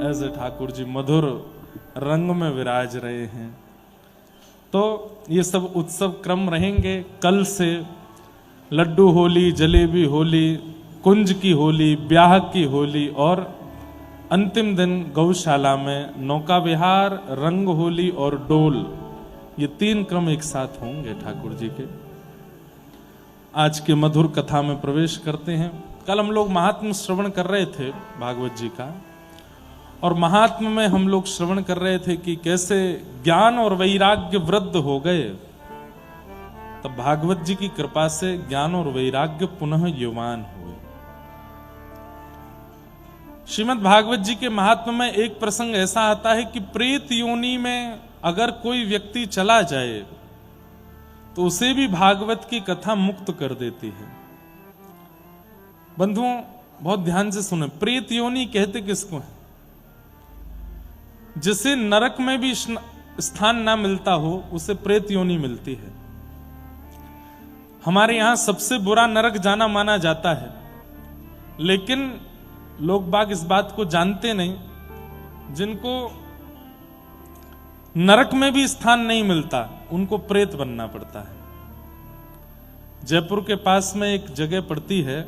ऐसे ठाकुर जी मधुर रंग में विराज रहे हैं। तो ये सब उत्सव क्रम रहेंगे। कल से लड्डू होली, जलेबी होली, कुंज की होली, ब्याह की होली और अंतिम दिन गौशाला में नौका विहार, रंग होली और डोल, ये 3 क्रम एक साथ होंगे ठाकुर जी के। आज के मधुर कथा में प्रवेश करते हैं। कल हम लोग महात्म श्रवण कर रहे थे भागवत जी का, और महात्म में हम लोग श्रवण कर रहे थे कि कैसे ज्ञान और वैराग्य वृद्ध हो गए। तब भागवत जी की कृपा से ज्ञान और वैराग्य पुनः युवान हुए। श्रीमद् भागवत जी के महात्म में एक प्रसंग ऐसा आता है कि प्रेत योनि में अगर कोई व्यक्ति चला जाए तो उसे भी भागवत की कथा मुक्त कर देती है। बंधुओं बहुत ध्यान से सुने, प्रेत योनि कहते किसको है? जिसे नरक में भी स्थान ना मिलता हो उसे प्रेत योनि मिलती है। हमारे यहां सबसे बुरा नरक जाना माना जाता है, लेकिन लोग बाग इस बात को जानते नहीं। जिनको नरक में भी स्थान नहीं मिलता उनको प्रेत बनना पड़ता है। जयपुर के पास में एक जगह पड़ती है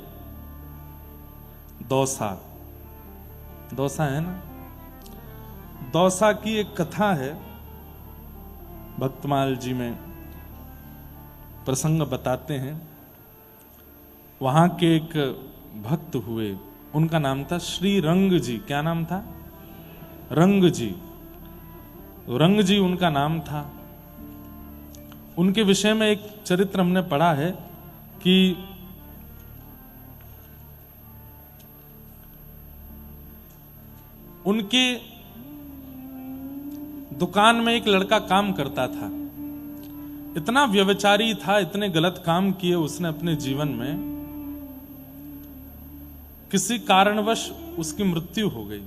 दौसा, दौसा है ना, दौसा की एक कथा है। भक्तमाल जी में प्रसंग बताते हैं। वहां के एक भक्त हुए, उनका नाम था श्री रंग जी। क्या नाम था? रंग जी। रंग जी उनका नाम था। उनके विषय में एक चरित्र हमने पढ़ा है कि उनके दुकान में एक लड़का काम करता था। इतना व्यभिचारी था, इतने गलत काम किए उसने अपने जीवन में, किसी कारणवश उसकी मृत्यु हो गई।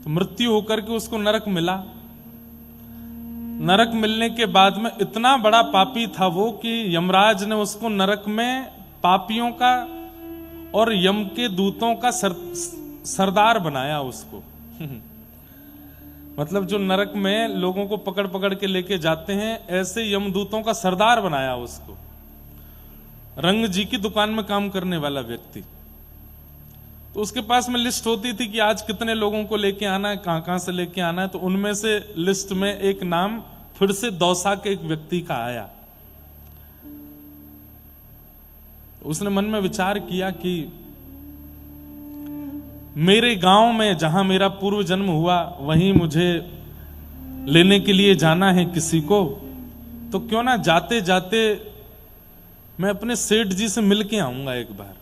तो मृत्यु होकर के उसको नरक मिला। नरक मिलने के बाद में इतना बड़ा पापी था वो कि यमराज ने उसको नरक में पापियों का और यम के दूतों का सरदार बनाया उसको। मतलब जो नरक में लोगों को पकड़ पकड़ के लेके जाते हैं, ऐसे यमदूतों का सरदार बनाया उसको। रंग जी की दुकान में काम करने वाला व्यक्ति। तो उसके पास में लिस्ट होती थी कि आज कितने लोगों को लेके आना है, कहां कहां से लेके आना है। तो उनमें से लिस्ट में एक नाम फिर से दौसा के एक व्यक्ति का आया। उसने मन में विचार किया कि मेरे गांव में जहां मेरा पूर्व जन्म हुआ वहीं मुझे लेने के लिए जाना है किसी को, तो क्यों ना जाते जाते मैं अपने सेठ जी से मिल के आऊंगा एक बार।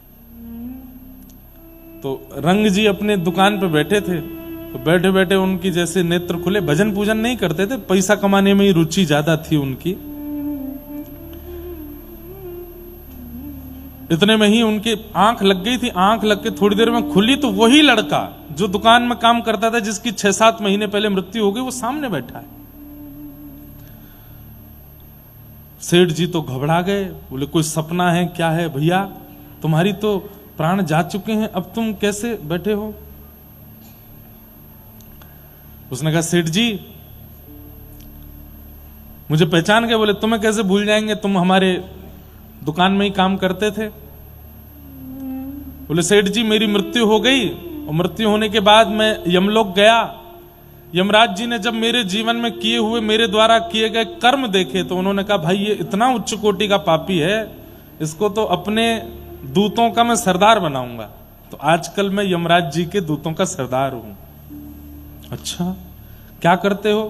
तो रंग जी अपने दुकान पे बैठे थे, तो बैठे बैठे उनकी जैसे नेत्र खुले। भजन पूजन नहीं करते थे, पैसा कमाने में ही रुचि ज्यादा थी उनकी। इतने में ही उनकी आंख लग गई थी। आंख लग के थोड़ी देर में खुली तो वही लड़का जो दुकान में काम करता था, जिसकी 6-7 महीने पहले मृत्यु हो गई, वो सामने बैठा है। सेठ जी तो घबरा गए, बोले कोई सपना है क्या है भैया? तुम्हारी तो प्राण जा चुके हैं, अब तुम कैसे बैठे हो? उसने कहा सेठ जी मुझे पहचान गए? बोले तुम्हें कैसे भूल जाएंगे, तुम हमारे दुकान में ही काम करते थे। बोले सेठ जी मेरी मृत्यु हो गई, और मृत्यु होने के बाद मैं यमलोक गया। यमराज जी ने जब मेरे जीवन में किए हुए, मेरे द्वारा किए गए कर्म देखे, तो उन्होंने कहा भाई ये इतना उच्च कोटि का पापी है, इसको तो अपने दूतों का मैं सरदार बनाऊंगा। तो आजकल मैं यमराज जी के दूतों का सरदार हूं। अच्छा क्या करते हो?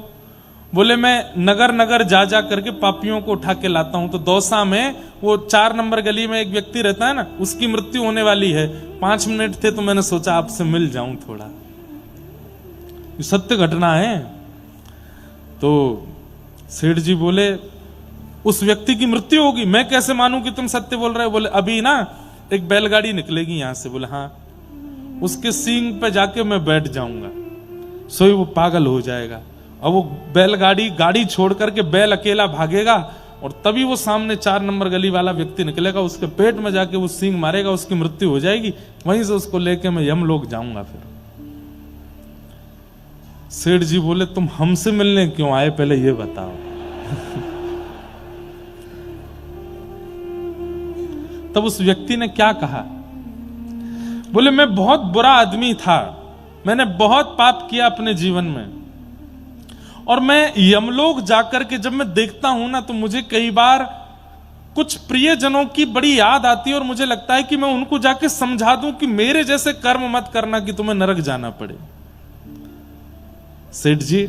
बोले मैं नगर नगर जा जा करके पापियों को उठा के लाता हूं। तो दौसा में वो 4 नंबर गली में एक व्यक्ति रहता है ना, उसकी मृत्यु होने वाली है। 5 मिनट थे तो मैंने सोचा आपसे मिल जाऊं थोड़ा। ये सत्य घटना है। तो सेठ जी बोले उस व्यक्ति की मृत्यु होगी, मैं कैसे मानूं कि तुम सत्य बोल रहे हो? बोले अभी ना एक बैलगाड़ी निकलेगी यहां से। बोले हाँ, उसके सींग पे जाके मैं बैठ जाऊंगा, सोई वो पागल हो जाएगा। और वो बैलगाड़ी गाड़ी छोड़ करके बैल अकेला भागेगा, और तभी वो सामने 4 नंबर गली वाला व्यक्ति निकलेगा, उसके पेट में जाके वो सींग मारेगा, उसकी मृत्यु हो जाएगी। वहीं से उसको लेके मैं यमलोक जाऊंगा। फिर सेठ जी बोले तुम हमसे मिलने क्यों आए, पहले ये बताओ। तब उस व्यक्ति ने क्या कहा, बोले मैं बहुत बुरा आदमी था, मैंने बहुत पाप किया अपने जीवन में, और मैं यमलोक जाकर के जब मैं देखता हूं ना, तो मुझे कई बार कुछ प्रियजनों की बड़ी याद आती है, और मुझे लगता है कि मैं उनको जाके समझा दूं कि मेरे जैसे कर्म मत करना कि तुम्हें नरक जाना पड़े। सेठ जी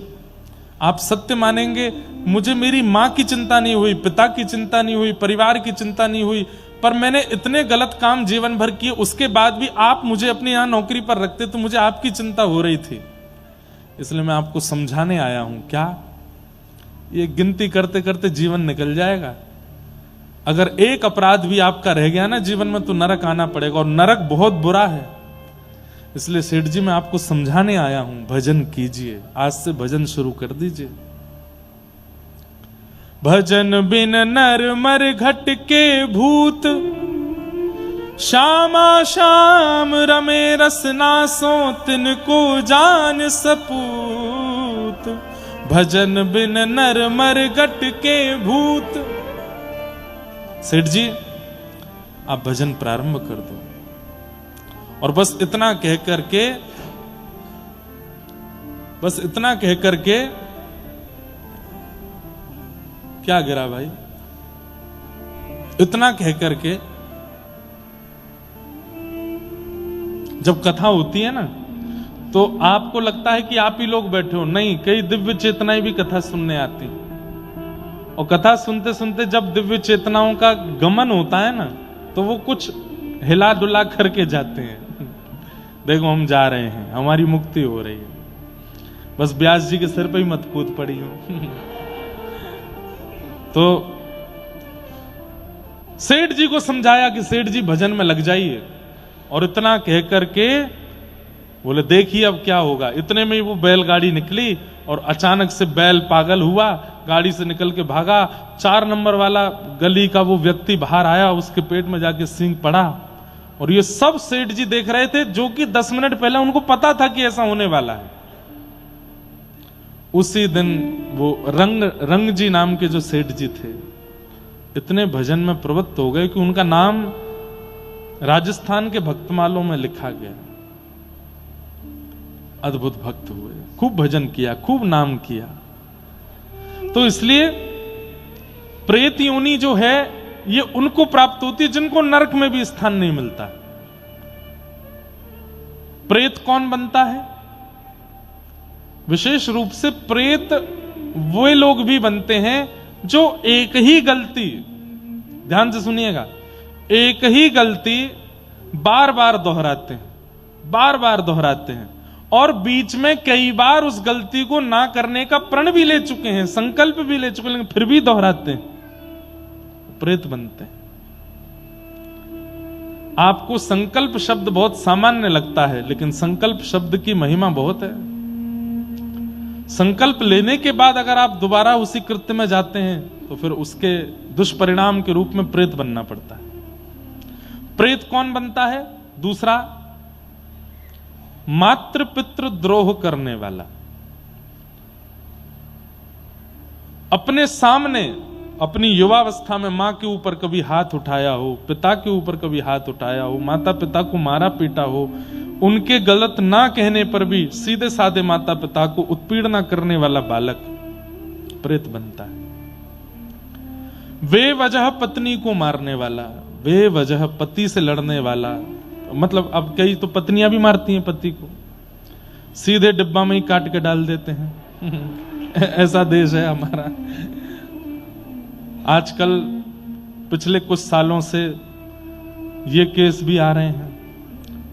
आप सत्य मानेंगे, मुझे मेरी मां की चिंता नहीं हुई, पिता की चिंता नहीं हुई, परिवार की चिंता नहीं हुई, पर मैंने इतने गलत काम जीवन भर किए, उसके बाद भी आप मुझे अपने यहां नौकरी पर रखते तो मुझे आपकी चिंता हो रही थी, इसलिए मैं आपको समझाने आया हूं। क्या ये गिनती करते करते जीवन निकल जाएगा? अगर एक अपराध भी आपका रह गया ना जीवन में, तो नरक आना पड़ेगा, और नरक बहुत बुरा है। इसलिए सेठ जी मैं आपको समझाने आया हूं, भजन कीजिए, आज से भजन शुरू कर दीजिए। भजन बिन नर मर घट के भूत, श्यामा श्याम रमे रसना सो तिनको जान सपूत। भजन बिन नर मर घट के भूत। सेठ जी आप भजन प्रारंभ कर दो, और बस इतना कह करके क्या गिरा भाई, इतना कह करके जब कथा होती है ना, तो आपको लगता है कि आप ही लोग बैठे हो, नहीं, कई दिव्य चेतनाएं भी कथा सुनने आती, और कथा सुनते सुनते जब दिव्य चेतनाओं का गमन होता है ना, तो वो कुछ हिला डुला करके जाते हैं। देखो हम जा रहे हैं, हमारी मुक्ति हो रही है, बस व्यास जी के सिर पे ही मत कूद पड़ी हो। तो सेठ जी को समझाया कि सेठ जी भजन में लग जाइए, और इतना कह करके बोले देखिए अब क्या होगा। इतने में ही वो बैलगाड़ी निकली, और अचानक से बैल पागल हुआ, गाड़ी से निकल के भागा। 4 नंबर वाला गली का वो व्यक्ति बाहर आया, उसके पेट में जाके सींग पड़ा, और ये सब सेठ जी देख रहे थे, जो कि 10 मिनट पहले उनको पता था कि ऐसा होने वाला है। उसी दिन वो रंग जी नाम के जो सेठ जी थे, इतने भजन में प्रवृत्त हो गए कि उनका नाम राजस्थान के भक्तमालों में लिखा गया। अद्भुत भक्त हुए, खूब भजन किया, खूब नाम किया। तो इसलिए प्रेत योनि जो है ये उनको प्राप्त होती है जिनको नरक में भी स्थान नहीं मिलता। प्रेत कौन बनता है? विशेष रूप से प्रेत वे लोग भी बनते हैं जो एक ही गलती, ध्यान से सुनिएगा, एक ही गलती बार बार दोहराते हैं, बार बार दोहराते हैं, और बीच में कई बार उस गलती को ना करने का प्रण भी ले चुके हैं, संकल्प भी ले चुके हैं, लेकिन फिर भी दोहराते हैं, प्रेत बनते हैं। आपको संकल्प शब्द बहुत सामान्य लगता है, लेकिन संकल्प शब्द की महिमा बहुत है। संकल्प लेने के बाद अगर आप दोबारा उसी कृत्य में जाते हैं, तो फिर उसके दुष्परिणाम के रूप में प्रेत बनना पड़ता है। प्रेत कौन बनता है? दूसरा, मातृ पितृ द्रोह करने वाला। अपने सामने अपनी युवावस्था में मां के ऊपर कभी हाथ उठाया हो, पिता के ऊपर कभी हाथ उठाया हो, माता पिता को मारा पीटा हो, उनके गलत ना कहने पर भी सीधे साधे माता पिता को उत्पीड़ना करने वाला बालक प्रेत बनता है। वे वजह पत्नी को मारने वाला, वे वजह पति से लड़ने वाला, मतलब अब कई तो पत्नियां भी मारती हैं पति को, सीधे डिब्बा में ही काट के डाल देते हैं। ऐसा देश है हमारा। आजकल पिछले कुछ सालों से ये केस भी आ रहे हैं,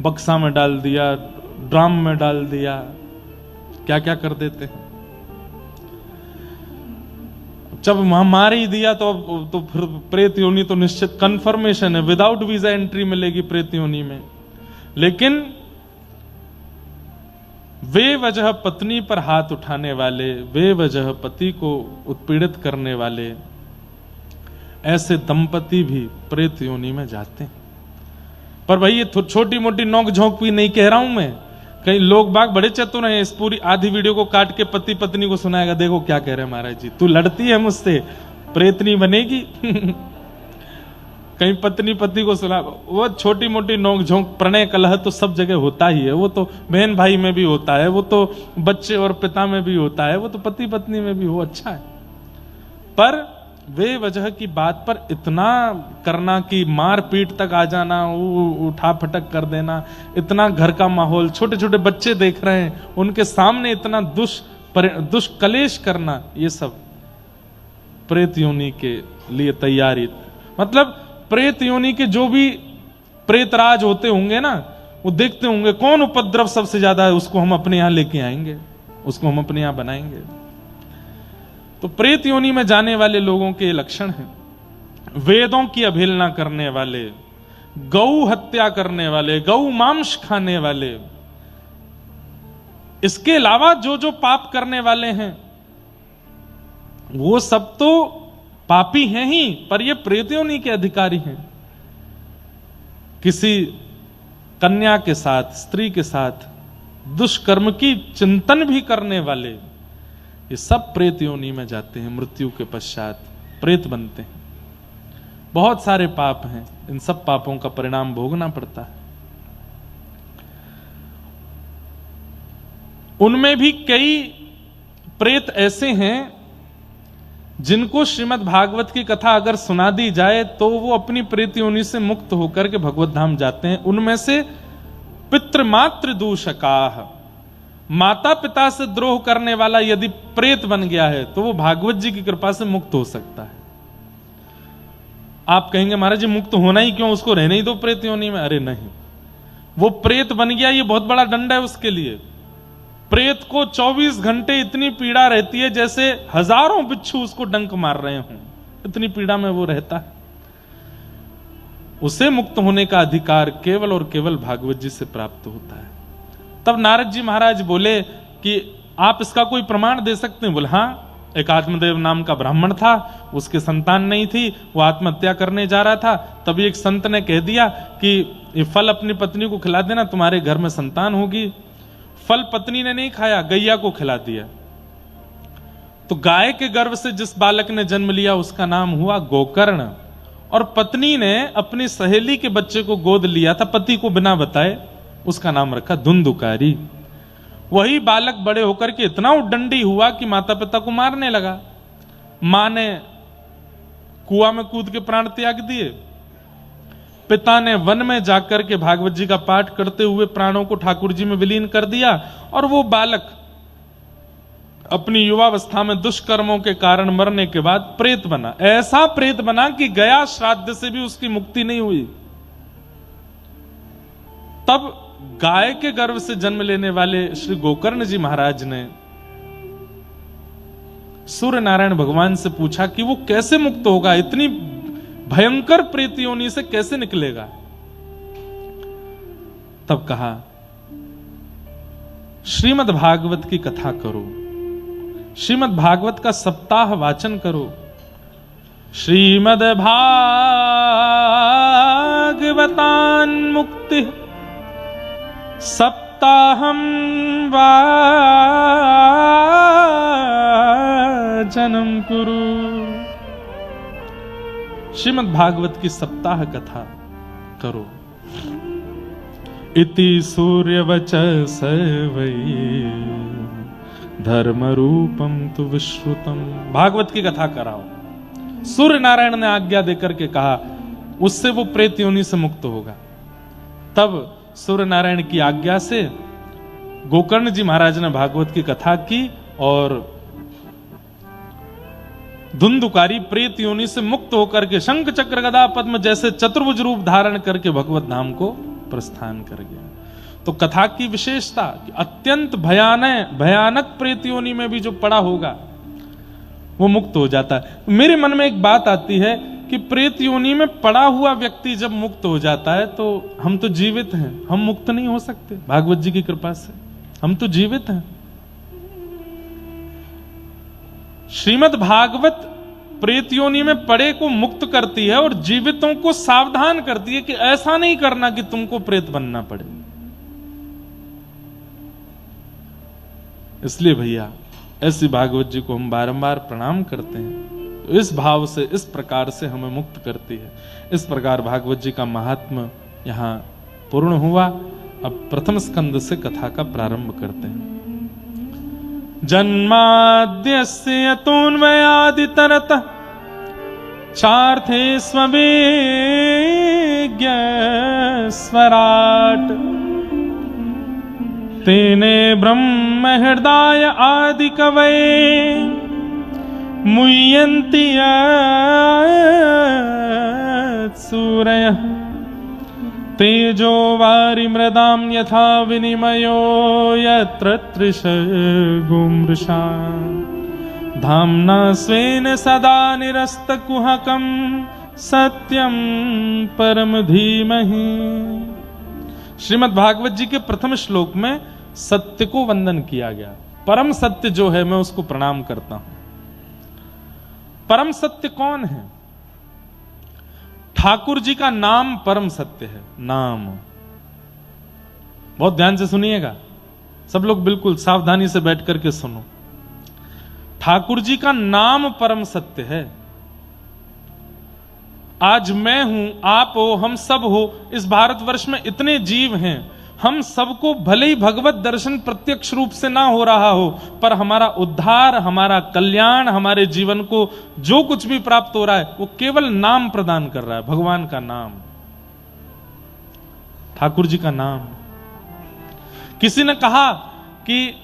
बक्सा में डाल दिया, ड्राम में डाल दिया, क्या क्या कर देते हैं। जब मार ही दिया तो फिर प्रेत योनि तो निश्चित कंफर्मेशन है, विदाउट वीजा एंट्री मिलेगी प्रेत योनि में। लेकिन वे वजह पत्नी पर हाथ उठाने वाले, वे वजह पति को उत्पीड़ित करने वाले, ऐसे दंपति भी प्रेत योनि में जाते हैं। पर भाई ये छोटी मोटी नोक झोंक भी नहीं कह रहा हूं मैं, कई लोग बाग बड़े चतुर हैं, इस पूरी आधी वीडियो को काट के पति पत्नी को सुनाएगा, देखो क्या कह रहे हैं महाराज जी, तू लड़ती है मुझसे, प्रेतनी बनेगी। कहीं पत्नी पति को सुना, वो छोटी मोटी नोक झोंक प्रणय कलह तो सब जगह होता ही है, वो तो बहन भाई में भी होता है, वो तो बच्चे और पिता में भी होता है, वो तो पति पत्नी में भी हो, अच्छा है। पर वे वजह की बात पर इतना करना कि मार पीट तक आ जाना, उठा फटक कर देना, इतना घर का माहौल, छोटे छोटे बच्चे देख रहे हैं उनके सामने इतना दुष्कलेश करना, ये सब प्रेत योनि के लिए तैयारी। मतलब प्रेत योनि के जो भी प्रेतराज होते होंगे ना, वो देखते होंगे कौन उपद्रव सबसे ज्यादा है, उसको हम अपने यहां लेके आएंगे, उसको हम अपने यहां बनाएंगे। तो प्रेत योनि में जाने वाले लोगों के लक्षण हैं, वेदों की अवहेलना करने वाले, गौ हत्या करने वाले, गौ मांस खाने वाले, इसके अलावा जो जो पाप करने वाले हैं वो सब तो पापी हैं ही, पर ये प्रेत योनि के अधिकारी हैं। किसी कन्या के साथ, स्त्री के साथ दुष्कर्म की चिंतन भी करने वाले, ये सब प्रेत योनि में जाते हैं, मृत्यु के पश्चात प्रेत बनते हैं। बहुत सारे पाप हैं, इन सब पापों का परिणाम भोगना पड़ता है। उनमें भी कई प्रेत ऐसे हैं जिनको श्रीमद् भागवत की कथा अगर सुना दी जाए तो वो अपनी प्रेत योनि से मुक्त होकर के भगवत धाम जाते हैं। उनमें से पितृमातृ दूषकाः, माता पिता से द्रोह करने वाला यदि प्रेत बन गया है तो वो भागवत जी की कृपा से मुक्त हो सकता है। आप कहेंगे महाराज जी मुक्त होना ही क्यों, उसको रहने ही दो प्रेत योनि में। अरे नहीं, वो प्रेत बन गया ये बहुत बड़ा दंड है उसके लिए। प्रेत को 24 घंटे इतनी पीड़ा रहती है जैसे हजारों बिच्छू उसको डंक मार रहे हों, इतनी पीड़ा में वो रहता है। उसे मुक्त होने का अधिकार केवल और केवल भागवत जी से प्राप्त होता है। तब नारद जी महाराज बोले कि आप इसका कोई प्रमाण दे सकते हैं? बोले हाँ, एक आत्मदेव नाम का ब्राह्मण था, उसके संतान नहीं थी, वो आत्महत्या करने जा रहा था। तभी एक संत ने कह दिया कि ये फल अपनी पत्नी को खिला देना, तुम्हारे घर में संतान होगी। फल पत्नी ने नहीं खाया, गैया को खिला दिया। तो गाय के गर्भ से जिस बालक ने जन्म लिया उसका नाम हुआ गोकर्ण, और पत्नी ने अपनी सहेली के बच्चे को गोद लिया था पति को बिना बताए, उसका नाम रखा धुंधुकारी। वही बालक बड़े होकर के इतना उद्दंडी हुआ कि माता पिता को मारने लगा। मां ने कुआं में कूद के प्राण त्याग दिए, पिता ने वन में जाकर के भागवत जी का पाठ करते हुए प्राणों को ठाकुर जी में विलीन कर दिया, और वो बालक अपनी युवावस्था में दुष्कर्मों के कारण मरने के बाद प्रेत बना। ऐसा प्रेत बना कि गया श्राद्ध से भी उसकी मुक्ति नहीं हुई। तब गाय के गर्भ से जन्म लेने वाले श्री गोकर्ण जी महाराज ने सूर्य नारायण भगवान से पूछा कि वो कैसे मुक्त होगा, इतनी भयंकर प्रेत योनि से कैसे निकलेगा। तब कहा श्रीमद् भागवत की कथा करो, श्रीमद् भागवत का सप्ताह वाचन करो। श्रीमद् भागवतान मुक्ति सप्ताहम वाचनम कुरु। श्रीमद् भागवत की सप्ताह कथा करो। इति सूर्यवचस वै धर्म रूपम तु विश्रुतम। भागवत की कथा कराओ। सूर्य नारायण ने आज्ञा देकर के कहा, उससे वो प्रेत योनि से मुक्त होगा। तब सूर्य नारायण की आज्ञा से गोकर्ण जी महाराज ने भागवत की कथा की और धुंधुकारी प्रेत योनि से मुक्त होकर के शंख चक्र गदा पद्म जैसे चतुर्भुज रूप धारण करके भगवत धाम को प्रस्थान कर गया। तो कथा की विशेषता कि अत्यंत भयानक प्रेत योनि में भी जो पड़ा होगा वो मुक्त हो जाता है। मेरे मन में एक बात आती है कि प्रेत योनि में पड़ा हुआ व्यक्ति जब मुक्त हो जाता है तो हम तो जीवित हैं, हम मुक्त नहीं हो सकते भागवत जी की कृपा से, हम तो जीवित हैं। श्रीमद् भागवत प्रेत योनि में पड़े को मुक्त करती है और जीवितों को सावधान करती है कि ऐसा नहीं करना कि तुमको प्रेत बनना पड़े। इसलिए भैया ऐसी भागवत जी को हम बारंबार प्रणाम करते हैं, तो इस भाव से, इस प्रकार से हमें मुक्त करती है। इस प्रकार भागवत जी का महात्म्य यहाँ पूर्ण हुआ। अब प्रथम स्कंद से कथा का प्रारंभ करते हैं। जन्माद्यस्य यतोऽन्वयादितरतः चार्थे स्ववेज्ञ स्वराट तेने ब्रह्म हृदय आदि कवये मुह्यन्ति सूरयः तेजो वारि मृदां यथा विनिमयो यत्र तृषगो मृषा धाम्ना स्वेन सदा निरस्तकुहकं सत्यं परम धीमहि। श्रीमद् भागवत जी के प्रथम श्लोक में सत्य को वंदन किया गया। परम सत्य जो है मैं उसको प्रणाम करता हूं। परम सत्य कौन है? ठाकुर जी का नाम परम सत्य है। नाम बहुत ध्यान से सुनिएगा, सब लोग बिल्कुल सावधानी से बैठ करके सुनो। ठाकुर जी का नाम परम सत्य है। आज मैं हूं, आप हो, हम सब हो, इस भारतवर्ष में इतने जीव हैं, हम सबको भले ही भगवत दर्शन प्रत्यक्ष रूप से ना हो रहा हो, पर हमारा उद्धार, हमारा कल्याण, हमारे जीवन को जो कुछ भी प्राप्त हो रहा है वो केवल नाम प्रदान कर रहा है, भगवान का नाम, ठाकुर जी का नाम। किसी ने कहा कि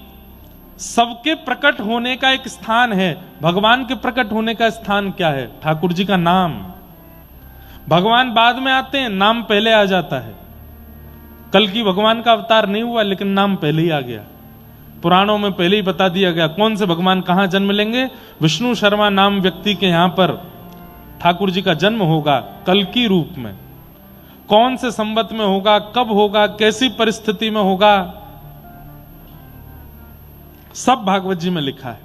सबके प्रकट होने का एक स्थान है, भगवान के प्रकट होने का स्थान क्या है? ठाकुर जी का नाम। भगवान बाद में आते हैं, नाम पहले आ जाता है। कल की भगवान का अवतार नहीं हुआ, लेकिन नाम पहले ही आ गया। पुराणों में पहले ही बता दिया गया कौन से भगवान कहां जन्म लेंगे। विष्णु शर्मा नाम व्यक्ति के यहां पर ठाकुर जी का जन्म होगा कल की रूप में। कौन से संवत में होगा, कब होगा, कैसी परिस्थिति में होगा, सब भागवत जी में लिखा है।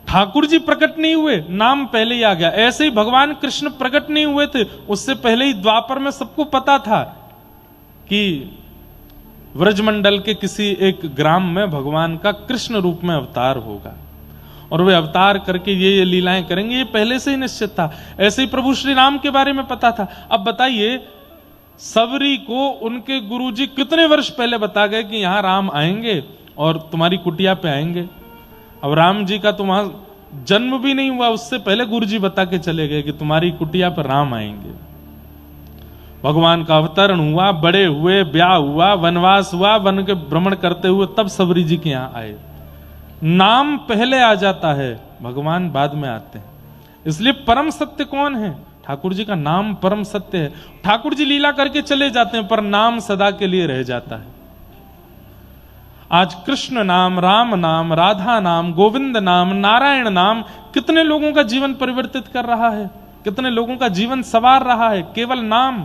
ठाकुर जी प्रकट नहीं हुए, नाम पहले ही आ गया। ऐसे ही भगवान कृष्ण प्रकट नहीं हुए थे, उससे पहले ही द्वापर में सबको पता था कि व्रजमंडल के किसी एक ग्राम में भगवान का कृष्ण रूप में अवतार होगा और वे अवतार करके ये लीलाएं करेंगे, ये पहले से ही निश्चित था। ऐसे ही प्रभु श्री राम के बारे में पता था। अब बताइए, सबरी को उनके गुरुजी कितने वर्ष पहले बता गए कि यहां राम आएंगे और तुम्हारी कुटिया पे आएंगे। अब राम जी का तो वहां जन्म भी नहीं हुआ, उससे पहले गुरुजी बता के चले गए कि तुम्हारी कुटिया पर राम आएंगे। भगवान का अवतरण हुआ, बड़े हुए, ब्याह हुआ, वनवास हुआ, वन के भ्रमण करते हुए तब सबरी जी के यहां आए। नाम पहले आ जाता है, भगवान बाद में आते हैं। इसलिए परम सत्य कौन है? ठाकुर जी का नाम परम सत्य है। ठाकुर जी लीला करके चले जाते हैं, पर नाम सदा के लिए रह जाता है। आज कृष्ण नाम, राम नाम, राधा नाम, गोविंद नाम, नारायण नाम कितने लोगों का जीवन परिवर्तित कर रहा है, कितने लोगों का जीवन संवार रहा है, केवल नाम।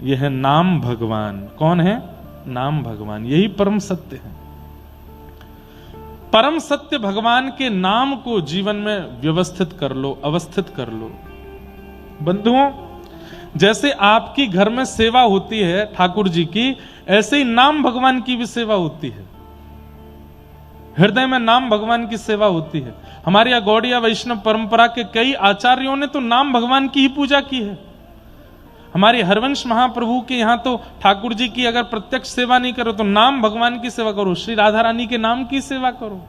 यह है नाम भगवान। कौन है? नाम भगवान। यही परम सत्य है। परम सत्य भगवान के नाम को जीवन में व्यवस्थित कर लो, अवस्थित कर लो। बंधुओं, जैसे आपकी घर में सेवा होती है ठाकुर जी की, ऐसे ही नाम भगवान की भी सेवा होती है। हृदय में नाम भगवान की सेवा होती है। हमारे यहाँ गौड़िया वैष्णव परंपरा के कई आचार्यों ने तो नाम भगवान की ही पूजा की है। हमारे हरवंश महाप्रभु के यहाँ तो ठाकुर जी की अगर प्रत्यक्ष सेवा नहीं करो तो नाम भगवान की सेवा करो, श्री राधा रानी के नाम की सेवा करो।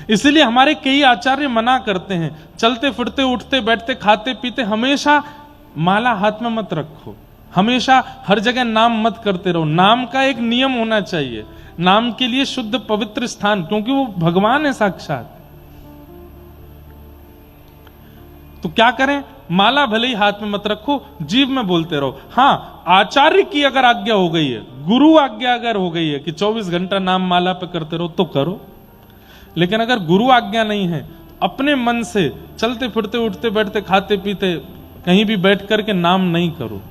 इसलिए हमारे कई आचार्य मना करते हैं, चलते फिरते, उठते बैठते, खाते पीते हमेशा माला हाथ में मत रखो, हमेशा हर जगह नाम मत करते रहो। नाम का एक नियम होना चाहिए, नाम के लिए शुद्ध पवित्र स्थान, क्योंकि वो भगवान है साक्षात। तो क्या करें? माला भले ही हाथ में मत रखो, जीव में बोलते रहो। हाँ, आचार्य की अगर आज्ञा हो गई है, गुरु आज्ञा अगर हो गई है कि 24 घंटा नाम माला पे करते रहो तो करो। लेकिन अगर गुरु आज्ञा नहीं है, अपने मन से चलते फिरते, उठते बैठते, खाते पीते कहीं भी बैठ करके नाम नहीं करो।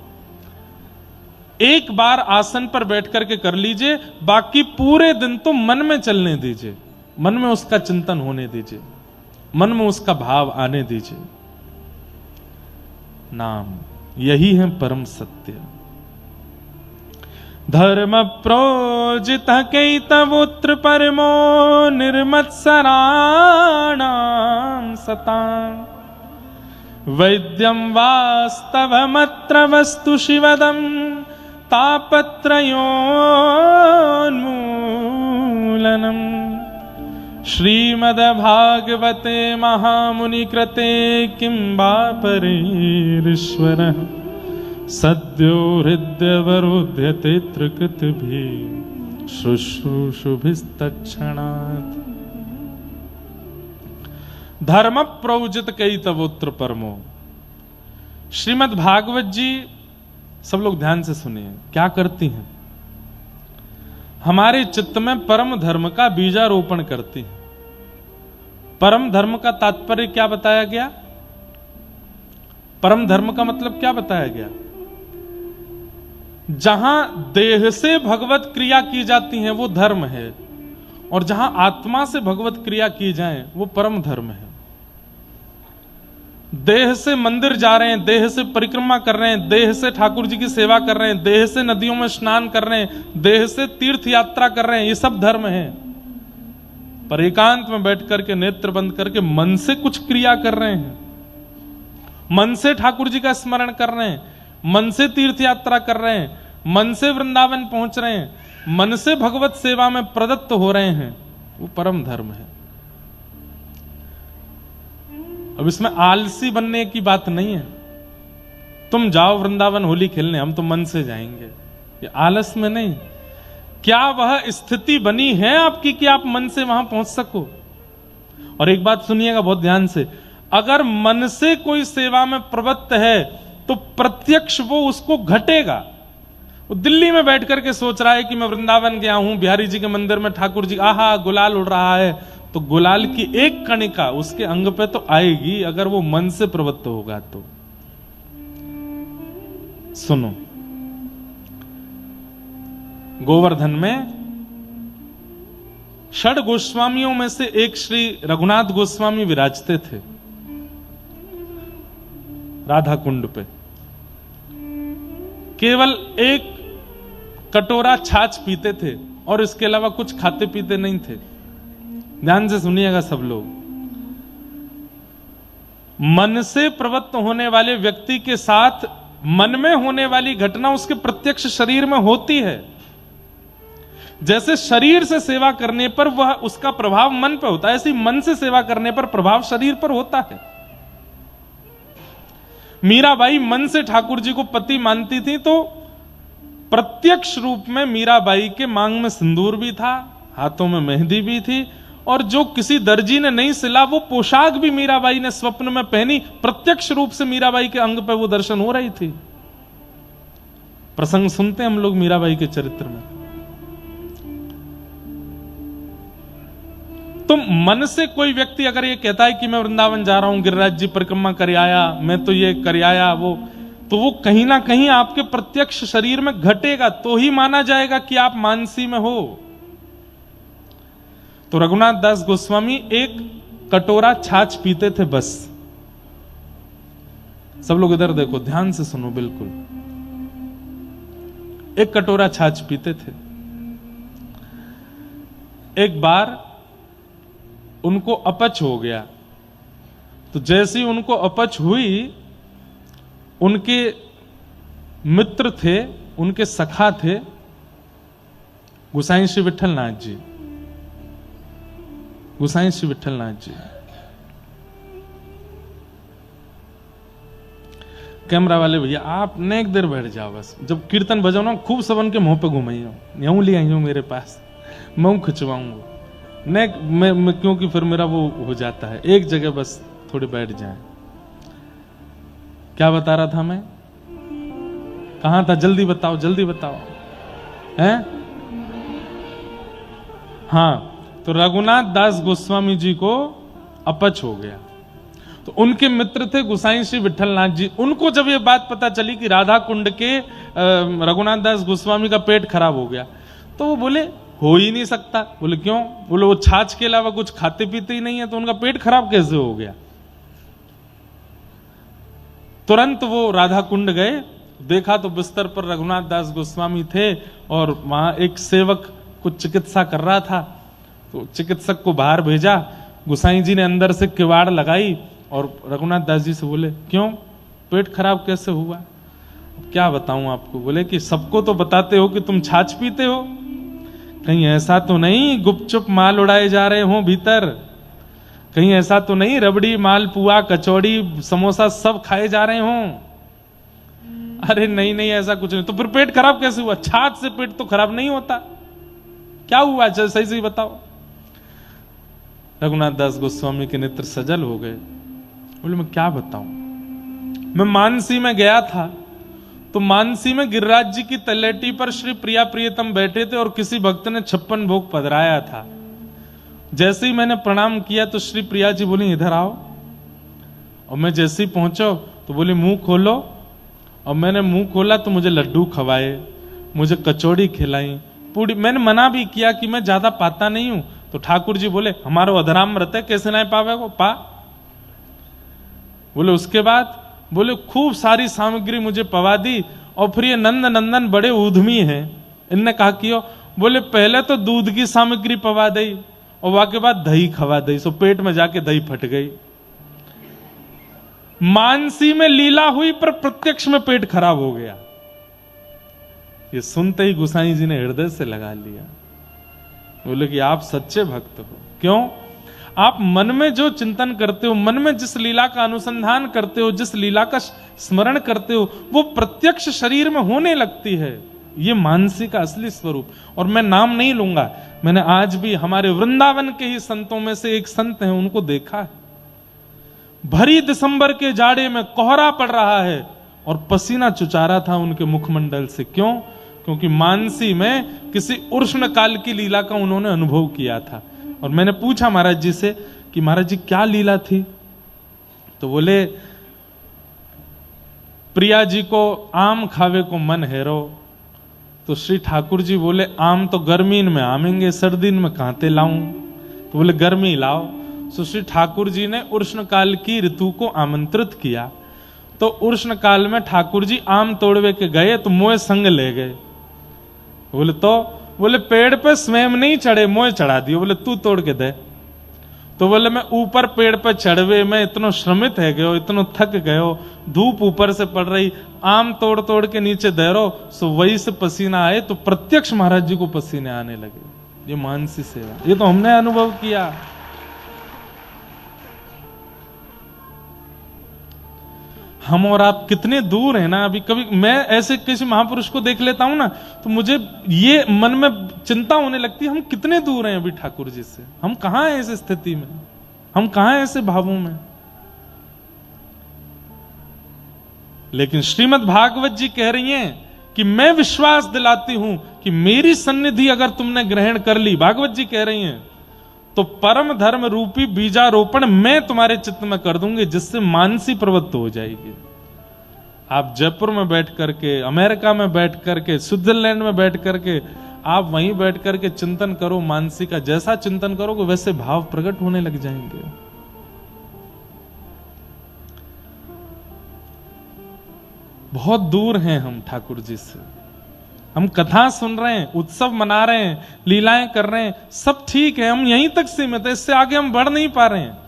एक बार आसन पर बैठ करके कर लीजिए, बाकी पूरे दिन तो मन में चलने दीजिए, मन में उसका चिंतन होने दीजिए, मन में उसका भाव आने दीजिए। नाम, यही है परम सत्य। धर्म प्रोजित कैतवोत्र परमो निर्मत्सराणां सतां वैद्यं वास्तवमत्र वस्तु शिवदं तापत्रयोन्मूलनम् श्रीमद्भागवते महामुनिकृते किं वा परेरीश्वरः सद्यो हृदयवरुध्यते त्रिकृतिभिः शुश्रूषुभिस्तत्क्षणात्। धर्म प्रोजित कैतवोत्र परमो। श्रीमद् भागवत जी सब लोग ध्यान से सुनिए, क्या करती हैं? हमारे चित्त में परम धर्म का बीजारोपण करती है। परम धर्म का तात्पर्य क्या बताया गया? परम धर्म का मतलब क्या बताया गया? जहां देह से भगवत क्रिया की जाती है वो धर्म है, और जहां आत्मा से भगवत क्रिया की जाए वो परम धर्म है। देह से मंदिर जा रहे हैं, देह से परिक्रमा कर रहे हैं, देह से ठाकुर जी की सेवा कर रहे हैं, देह से नदियों में स्नान कर रहे हैं, देह से तीर्थ यात्रा कर रहे हैं, ये सब धर्म है। पर एकांत में बैठ करके नेत्र बंद करके मन से कुछ क्रिया कर रहे हैं, मन से ठाकुर जी का स्मरण कर रहे हैं, मन से तीर्थ यात्रा कर रहे हैं, मन से वृंदावन पहुंच रहे हैं, मन से भगवत सेवा में प्रदत्त हो रहे हैं, वो परम धर्म है। अब इसमें आलसी बनने की बात नहीं है। तुम जाओ वृंदावन होली खेलने, हम तो मन से जाएंगे, ये आलस में नहीं। क्या वह स्थिति बनी है आपकी कि आप मन से वहां पहुंच सको? और एक बात सुनिएगा बहुत ध्यान से, अगर मन से कोई सेवा में प्रवृत्त है तो प्रत्यक्ष वो उसको घटेगा। वो दिल्ली में बैठ करके सोच रहा है कि मैं वृंदावन गया हूं, बिहारी जी के मंदिर में ठाकुर जी आहा गुलाल उड़ रहा है, तो गुलाल की एक कणिका उसके अंग पे तो आएगी अगर वो मन से प्रवृत्त होगा तो। सुनो, गोवर्धन में षड गोस्वामियों में से एक श्री रघुनाथ गोस्वामी विराजते थे राधा कुंड पे। केवल एक कटोरा छाछ पीते थे और इसके अलावा कुछ खाते पीते नहीं थे। ध्यान से सुनिएगा सब लोग। मन से प्रवृत्त होने वाले व्यक्ति के साथ मन में होने वाली घटना उसके प्रत्यक्ष शरीर में होती है। जैसे शरीर से सेवा करने पर वह उसका प्रभाव मन पर होता है, ऐसे मन से सेवा करने पर प्रभाव शरीर पर होता है। मीराबाई मन से ठाकुर जी को पति मानती थी तो प्रत्यक्ष रूप में मीराबाई के मांग में सिंदूर भी था, हाथों में मेहंदी भी थी, और जो किसी दर्जी ने नहीं सिला वो पोशाक भी मीराबाई ने स्वप्न में पहनी। प्रत्यक्ष रूप से मीराबाई के अंग पर वो दर्शन हो रही थी। प्रसंग सुनते हैं हम लोग मीराबाई के चरित्र में। तो मन से कोई व्यक्ति अगर ये कहता है कि मैं वृंदावन जा रहा हूं, गिरिराज जी परिक्रमा कर आया, मैं तो ये कर आया, तो वो कहीं ना कहीं आपके प्रत्यक्ष शरीर में घटेगा, तो ही माना जाएगा कि आप मानसी में हो। तो रघुनाथ दास गोस्वामी एक कटोरा छाछ पीते थे बस। सब लोग इधर देखो, ध्यान से सुनो बिल्कुल। एक कटोरा छाछ पीते थे। एक बार उनको अपच हो गया, तो जैसे ही उनको अपच हुई, उनके मित्र थे, उनके सखा थे गोसाई श्री विठलनाथ जी। गोसाई श्री विठलनाथ जी, कैमरा वाले भैया आप नेक देर बैठ जाओ, बस जब कीर्तन बजाओ ना खूब सबन के मुंह पे घुमाइयो, यूं ले आइयो मेरे पास, मैं खिंचवाऊंगा नेक मैं क्योंकि फिर मेरा वो हो जाता है। एक जगह बस थोड़े बैठ जाए। क्या बता रहा था मैं? कहां था? जल्दी बताओ, जल्दी बताओ। हैं? हाँ, तो रघुनाथ दास गोस्वामी जी को अपच हो गया, तो उनके मित्र थे गोसाई श्री विठलनाथ जी। उनको जब ये बात पता चली कि राधा कुंड के रघुनाथ दास गोस्वामी का पेट खराब हो गया, तो वो बोले हो ही नहीं सकता। बोले क्यों? बोले वो छाछ के अलावा कुछ खाते पीते ही नहीं है, तो उनका पेट खराब कैसे हो गया? तुरंत वो राधा कुंड गए, देखा तो बिस्तर पर रघुनाथ दास गोस्वामी थे और वहां एक सेवक कुछ चिकित्सा कर रहा था। तो चिकित्सक को बाहर भेजा, गोसाई जी ने अंदर से किवाड़ लगाई और रघुनाथ दास जी से बोले, क्यों, पेट खराब कैसे हुआ? क्या बताऊं आपको? बोले कि सबको तो बताते हो कि तुम छाछ पीते हो, कहीं ऐसा तो नहीं गुपचुप माल उड़ाए जा रहे हो भीतर? कहीं ऐसा तो नहीं रबड़ी, मालपुआ, कचौड़ी, समोसा सब खाए जा रहे हो? अरे नहीं नहीं, ऐसा कुछ नहीं। तो फिर पेट खराब कैसे हुआ? छाछ से पेट तो खराब नहीं होता, क्या हुआ? चल सही सही बताओ। रघुनाथ दास गोस्वामी के नेत्र सजल हो गए। बोले मैं क्या बताऊं, मैं मानसी में गया था, तो मानसी में गिरिराज जी की तलेटी पर श्री प्रिया प्रियतम बैठे थे और किसी भक्त ने 56 भोग पधराया था। जैसे ही मैंने प्रणाम किया तो श्री प्रिया जी बोली इधर आओ, और मैं जैसे ही पहुंचो तो बोली मुंह खोलो, और मैंने मुंह खोला तो मुझे लड्डू खवाए, मुझे कचौड़ी खिलाई, पूरी। मैंने मना भी किया कि मैं ज्यादा पाता नहीं हूं, तो ठाकुर जी बोले हमारो अधरामृत है, कैसे नहीं पावे को पा। बोले उसके बाद बोले खूब सारी सामग्री मुझे पवा दी, और फिर ये नंद नंदन बड़े उद्यमी हैं, इनने कहा कि बोले पहले तो दूध की सामग्री पवा दी और वहां के बाद दही खवा दी, सो पेट में जाके दही फट गई। मानसी में लीला हुई पर प्रत्यक्ष में पेट खराब हो गया। ये सुनते ही गोसाई जी ने हृदय से लगा लिया। बोले कि आप सच्चे भक्त हो। क्यों? आप मन में जो चिंतन करते हो, मन में जिस लीला का अनुसंधान करते हो, जिस लीला का स्मरण करते हो, वो प्रत्यक्ष शरीर में होने लगती है। ये मानसी का असली स्वरूप। और मैं नाम नहीं लूंगा, मैंने आज भी हमारे वृंदावन के ही संतों में से एक संत हैं, उनको देखा है। भरी दिसंबर के जाड़े में कोहरा पड़ रहा है और पसीना चुचारा था उनके मुखमंडल से। क्यों? क्योंकि मानसी में किसी उष्ण काल की लीला का उन्होंने अनुभव किया था। और मैंने पूछा महाराज जी से कि महाराज जी क्या लीला थी? तो बोले प्रिया जी को आम खावे को मन हेरो, तो श्री ठाकुर जी बोले आम तो गर्मीन में आमेंगे, सर्दीन में कहां लाऊं? तो बोले गर्मी लाओ। तो श्री ठाकुर जी ने उष्ण काल की ऋतु को आमंत्रित किया। तो उष्ण काल में ठाकुर जी आम तोड़वे के गए तो मोए संग ले गए। बोले तो बोले पेड़ पे स्वयं नहीं चढ़े, मोए चढ़ा दियो। बोले तू तोड़ के दे। तो बोले मैं ऊपर पेड़ पे चढ़वे मैं इतना श्रमित है गयो, इतना थक गयो, धूप ऊपर से पड़ रही, आम तोड़ तोड़ के नीचे दे रो, सो वही से पसीना आए। तो प्रत्यक्ष महाराज जी को पसीने आने लगे। ये मानसी सेवा, ये तो हमने अनुभव किया। हम और आप कितने दूर हैं ना। अभी कभी मैं ऐसे किसी महापुरुष को देख लेता हूं ना, तो मुझे ये मन में चिंता होने लगती है, हम कितने दूर हैं अभी ठाकुर जी से। हम कहां हैं इस स्थिति में, हम कहां हैं ऐसे भावों में। लेकिन श्रीमद् भागवत जी कह रही हैं कि मैं विश्वास दिलाती हूं कि मेरी सन्निधि अगर तुमने ग्रहण कर ली, भागवत जी कह रही हैं, तो परम धर्म रूपी बीजारोपण मैं तुम्हारे चित्त में कर दूंगी, जिससे मानसी प्रवृत्त हो जाएगी। आप जयपुर में बैठ करके, अमेरिका में बैठ करके, स्विट्जरलैंड में बैठ करके, आप वहीं बैठ करके चिंतन करो मानसी का। जैसा चिंतन करोगे वैसे भाव प्रकट होने लग जाएंगे। बहुत दूर हैं हम ठाकुर जी से। हम कथा सुन रहे हैं, उत्सव मना रहे हैं, लीलाएं कर रहे हैं, सब ठीक है, हम यहीं तक सीमित है, इससे आगे हम बढ़ नहीं पा रहे हैं।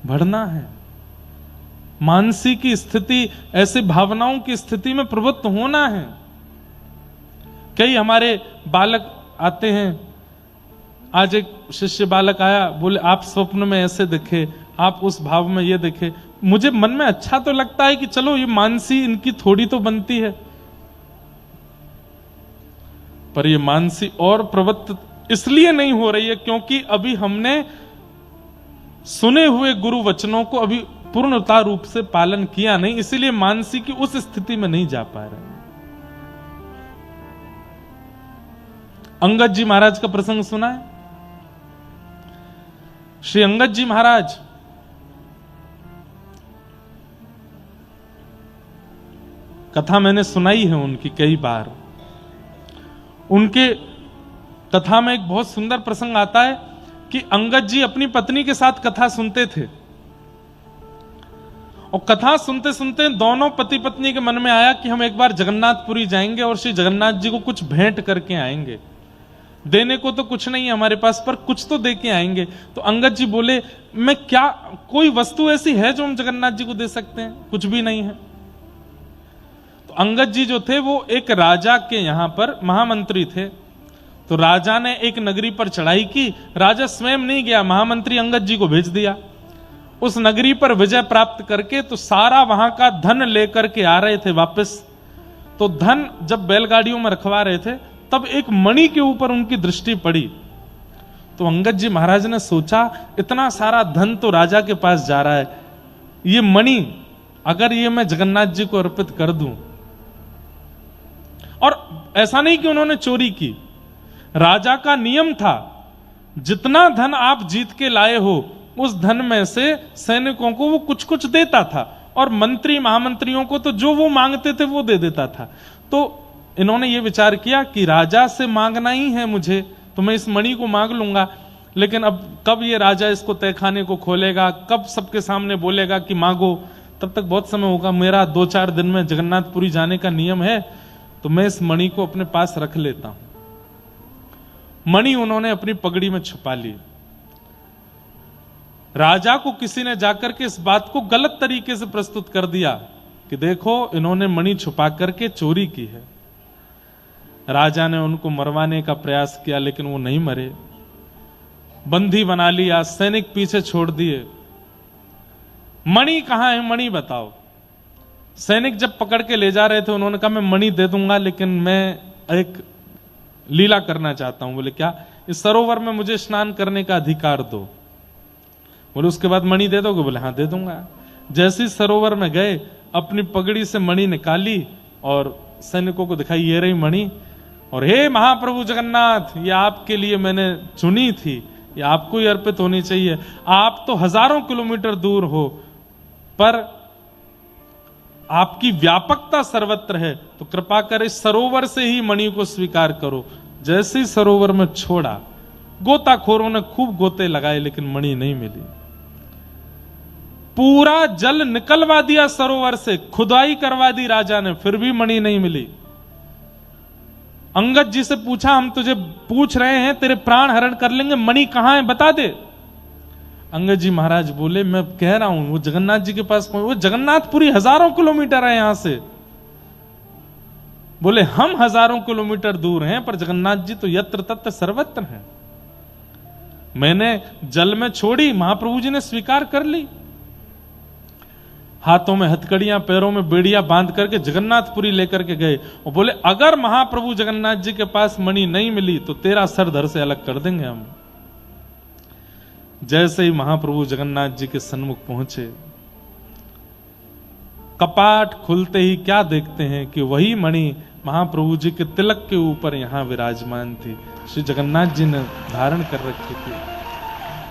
बढ़ना है। मानसी की स्थिति, ऐसे भावनाओं की स्थिति में प्रवृत्त होना है। कई हमारे बालक आते हैं, आज एक शिष्य बालक आया, बोले आप स्वप्न में ऐसे दिखे, आप उस भाव में ये दिखे। मुझे मन में अच्छा तो लगता है कि चलो ये मानसी इनकी थोड़ी तो बनती है, पर ये मानसी और प्रवृत्त इसलिए नहीं हो रही है क्योंकि अभी हमने सुने हुए गुरु वचनों को अभी पूर्णता रूप से पालन किया नहीं, इसीलिए मानसी की उस स्थिति में नहीं जा पा रहे। अंगद जी महाराज का प्रसंग सुना है? श्री अंगद जी महाराज कथा मैंने सुनाई है उनकी कई बार। उनके कथा में एक बहुत सुंदर प्रसंग आता है कि अंगद जी अपनी पत्नी के साथ कथा सुनते थे और कथा सुनते सुनते दोनों पति पत्नी के मन में आया कि हम एक बार जगन्नाथपुरी जाएंगे और श्री जगन्नाथ जी को कुछ भेंट करके आएंगे। देने को तो कुछ नहीं है हमारे पास, पर कुछ तो दे के आएंगे। तो अंगद जी बोले, मैं क्या, कोई वस्तु ऐसी है जो हम जगन्नाथ जी को दे सकते हैं? कुछ भी नहीं है। तो अंगद जी जो थे वो एक राजा के यहां पर महामंत्री थे। तो राजा ने एक नगरी पर चढ़ाई की, राजा स्वयं नहीं गया, महामंत्री अंगद जी को भेज दिया। उस नगरी पर विजय प्राप्त करके तो सारा वहां का धन लेकर के आ रहे थे वापस। तो धन जब बैलगाड़ियों में रखवा रहे थे तब एक मणि के ऊपर उनकी दृष्टि पड़ी। तो अंगद जी महाराज ने सोचा, इतना सारा धन तो राजा के पास जा रहा है, ये मणि अगर ये मैं जगन्नाथ जी को अर्पित कर दूं। और ऐसा नहीं कि उन्होंने चोरी की, राजा का नियम था जितना धन आप जीत के लाए हो उस धन में से सैनिकों को वो कुछ कुछ देता था, और मंत्री महामंत्रियों को तो जो वो मांगते थे वो दे देता था। तो इन्होंने ये विचार किया कि राजा से मांगना ही है मुझे, तो मैं इस मणि को मांग लूंगा। लेकिन अब कब ये राजा इसको तहखाने को खोलेगा, कब सबके सामने बोलेगा कि मांगो, तब तक बहुत समय होगा। मेरा 2-4 दिन में जगन्नाथपुरी जाने का नियम है, तो मैं इस मणि को अपने पास रख लेता हूं। मणि उन्होंने अपनी पगड़ी में छुपा ली। राजा को किसी ने जाकर के इस बात को गलत तरीके से प्रस्तुत कर दिया कि देखो इन्होंने मणि छुपा करके चोरी की है। राजा ने उनको मरवाने का प्रयास किया लेकिन वो नहीं मरे, बंदी बना लिया, सैनिक पीछे छोड़ दिए। मणि कहां है, मणि बताओ। सैनिक जब पकड़ के ले जा रहे थे उन्होंने कहा मैं मणि दे दूंगा लेकिन मैं एक लीला करना चाहता हूं। बोले क्या? इस सरोवर में मुझे स्नान करने का अधिकार दो। बोले उसके बाद मणि दे दोगे? बोले हाँ दे दूंगा। जैसे सरोवर में गए, अपनी पगड़ी से मणि निकाली और सैनिकों को दिखाई, ये रही मणि। और हे महाप्रभु जगन्नाथ, ये आपके लिए मैंने चुनी थी, ये आपको ही अर्पित होनी चाहिए। आप तो हजारों किलोमीटर दूर हो, पर आपकी व्यापकता सर्वत्र है, तो कृपा कर इस सरोवर से ही मणि को स्वीकार करो। जैसे ही सरोवर में छोड़ा, गोताखोरों ने खूब गोते लगाए लेकिन मणि नहीं मिली। पूरा जल निकलवा दिया सरोवर से, खुदाई करवा दी राजा ने, फिर भी मणि नहीं मिली। अंगद जी से पूछा, हम तुझे पूछ रहे हैं, तेरे प्राण हरण कर लेंगे, मणि कहां है बता दे। अंगद जी महाराज बोले, मैं कह रहा हूं वो जगन्नाथ जी के पास, वो जगन्नाथपुरी हजारों किलोमीटर है यहां से। बोले हम हजारों किलोमीटर दूर हैं, पर जगन्नाथ जी तो यत्र तत्र सर्वत्र हैं। मैंने जल में छोड़ी, महाप्रभु जी ने स्वीकार कर ली। हाथों में हथकड़ियां, पैरों में बेड़ियां बांध करके जगन्नाथपुरी लेकर के गए और बोले अगर महाप्रभु जगन्नाथ जी के पास मणि नहीं मिली तो तेरा सर धड़ से अलग कर देंगे हम। जैसे ही महाप्रभु जगन्नाथ जी के सन्मुख पहुंचे, कपाट खुलते ही क्या देखते हैं कि वही मणि महाप्रभु जी के तिलक के ऊपर यहां विराजमान थी। श्री जगन्नाथ जी ने धारण कर रखी थी।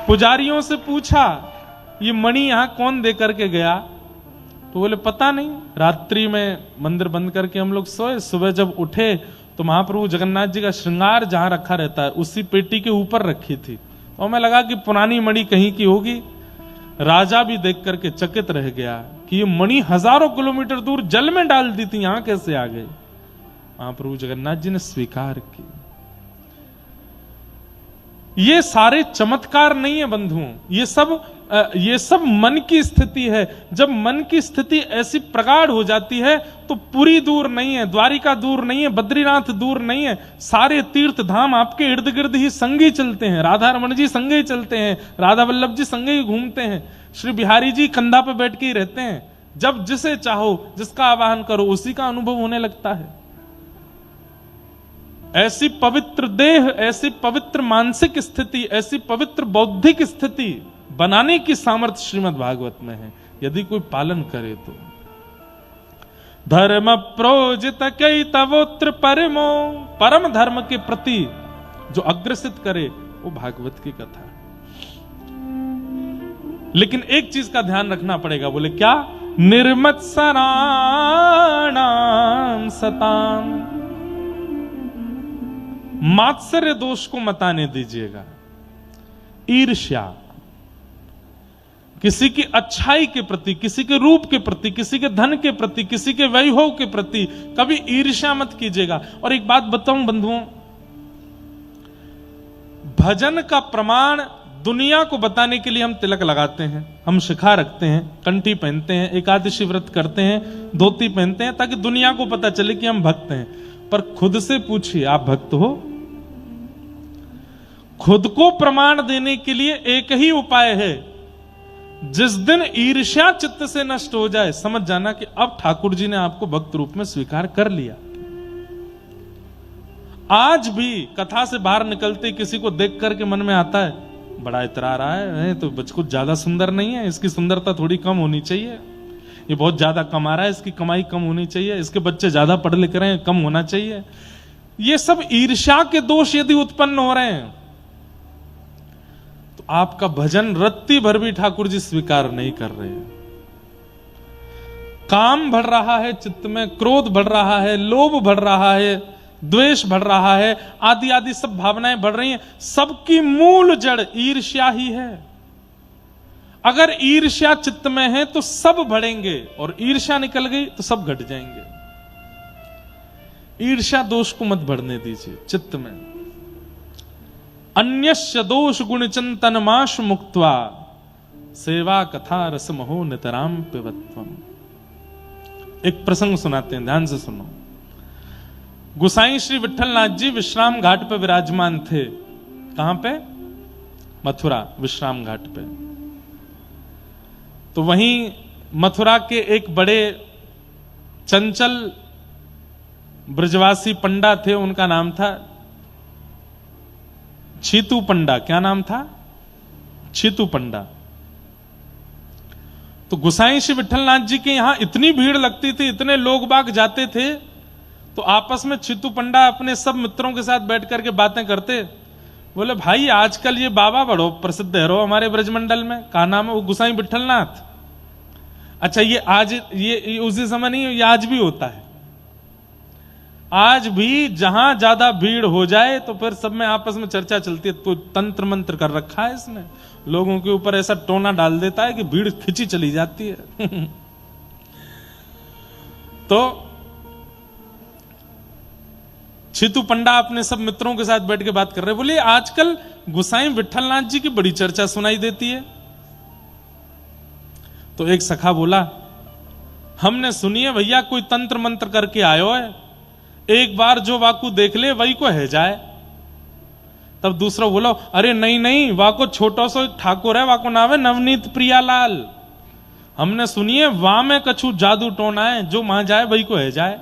पुजारियों से पूछा, ये मणि यहां कौन दे करके गया? तो बोले पता नहीं, रात्रि में मंदिर बंद करके हम लोग सोए, सुबह जब उठे तो महाप्रभु जगन्नाथ जी का श्रृंगार जहां रखा रहता है उसी पेटी के ऊपर रखी थी, और मैं लगा कि पुरानी मणि कहीं की होगी। राजा भी देख करके चकित रह गया कि ये मणि हजारों किलोमीटर दूर जल में डाल दी थी, यहां कैसे आ गई? महाप्रभु जगन्नाथ जी ने स्वीकार की। ये सारे चमत्कार नहीं है बंधुओं, ये सब मन की स्थिति है। जब मन की स्थिति ऐसी प्रगाढ़ हो जाती है तो पुरी दूर नहीं है, द्वारिका दूर नहीं है, बद्रीनाथ दूर नहीं है, सारे तीर्थ धाम आपके इर्द गिर्द ही संग ही चलते हैं। राधा रमन जी संग ही चलते हैं, राधा वल्लभ जी संग ही घूमते हैं, श्री बिहारी जी कंधा पे बैठ के ही रहते हैं। जब जिसे चाहो, जिसका आवाहन करो, उसी का अनुभव होने लगता है। ऐसी पवित्र देह, ऐसी पवित्र मानसिक स्थिति, ऐसी पवित्र बौद्धिक स्थिति बनाने की सामर्थ्य श्रीमद् भागवत में है, यदि कोई पालन करे तो। धर्म प्रोजित कई तवोत्र परमो, परम धर्म के प्रति जो अग्रसित करे वो भागवत की कथा। लेकिन एक चीज का ध्यान रखना पड़ेगा, बोले क्या? निर्मत्सराणाम सताम, मात्सर्य दोष को मत आने दीजिएगा। ईर्ष्या, किसी की अच्छाई के प्रति, किसी के रूप के प्रति, किसी के धन के प्रति, किसी के वैभव के प्रति कभी ईर्ष्या मत कीजिएगा। और एक बात बताऊं बंधुओं, भजन का प्रमाण दुनिया को बताने के लिए हम तिलक लगाते हैं, हम शिखा रखते हैं, कंठी पहनते हैं, एकादशी व्रत करते हैं, धोती पहनते हैं, ताकि दुनिया को पता चले कि हम भक्त हैं। पर खुद से पूछिए, आप भक्त हो? खुद को प्रमाण देने के लिए एक ही उपाय है, जिस दिन ईर्ष्या चित्त से नष्ट हो जाए, समझ जाना कि अब ठाकुर जी ने आपको भक्त रूप में स्वीकार कर लिया। आज भी कथा से बाहर निकलते किसी को देख करके मन में आता है, बड़ा इतरा रहा है, तो कुछ ज्यादा सुंदर नहीं है, इसकी सुंदरता थोड़ी कम होनी चाहिए, ये बहुत ज्यादा कमा रहा है, इसकी कमाई कम होनी चाहिए, इसके बच्चे ज्यादा पढ़ लिख रहे हैं, कम होना चाहिए। ये सब ईर्ष्या के दोष यदि उत्पन्न हो रहे हैं तो आपका भजन रत्ती भर भी ठाकुर जी स्वीकार नहीं कर रहे हैं। काम बढ़ रहा है चित्त में, क्रोध बढ़ रहा है, लोभ बढ़ रहा है, द्वेष बढ़ रहा है, आदि आदि सब भावनाएं बढ़ रही हैं। सबकी मूल जड़ ईर्ष्या ही है। अगर ईर्ष्या चित्त में है तो सब बढ़ेंगे, और ईर्ष्या निकल गई तो सब घट जाएंगे। ईर्ष्या दोष को मत बढ़ने दीजिए चित्त में। अन्यस्य दोष गुण चिंतन माश मुक्त्वा सेवा कथा रसमहो नितराम पिबत्वम। एक प्रसंग सुनाते हैं, ध्यान से सुनो। गुसाई श्री विठलनाथ जी विश्राम घाट पे विराजमान थे। कहां पे? मथुरा विश्राम घाट पे। तो वहीं मथुरा के एक बड़े चंचल ब्रजवासी पंडा थे, उनका नाम था छीतू पंडा। क्या नाम था? छीतू पंडा। तो गुसाई श्री विठलनाथ जी के यहां इतनी भीड़ लगती थी, इतने लोग बाग जाते थे, तो आपस में छीतू पंडा अपने सब मित्रों के साथ बैठ करके बातें करते। बोले भाई आजकल ये बाबा बड़ो प्रसिद्ध है रो हमारे ब्रजमंडल में। कहा नाम है? वो गुसाई विठलनाथ। अच्छा, ये आज ये उसी समय नहीं, ये आज भी होता है। आज भी जहां ज्यादा भीड़ हो जाए तो फिर सब में आपस में चर्चा चलती है। तो तंत्र मंत्र कर रखा है इसने, लोगों के ऊपर ऐसा टोना डाल देता है कि भीड़ खिंची चली जाती है। तो छीतू पंडा अपने सब मित्रों के साथ बैठ के बात कर रहे, बोले आजकल गुसाई विठलनाथ जी की बड़ी चर्चा सुनाई देती है। तो एक सखा बोला, हमने सुनी है भैया कोई तंत्र मंत्र करके आयो है, एक बार जो वाकू देख ले वही को है जाए। तब दूसरा बोला, अरे नहीं नहीं, वाको छोटो सो ठाकुर है, वाको नाम है नवनीत प्रियालाल। हमने सुनी है वहां में कछु जादू टोना है, जो वहां जाए वही को है जाए।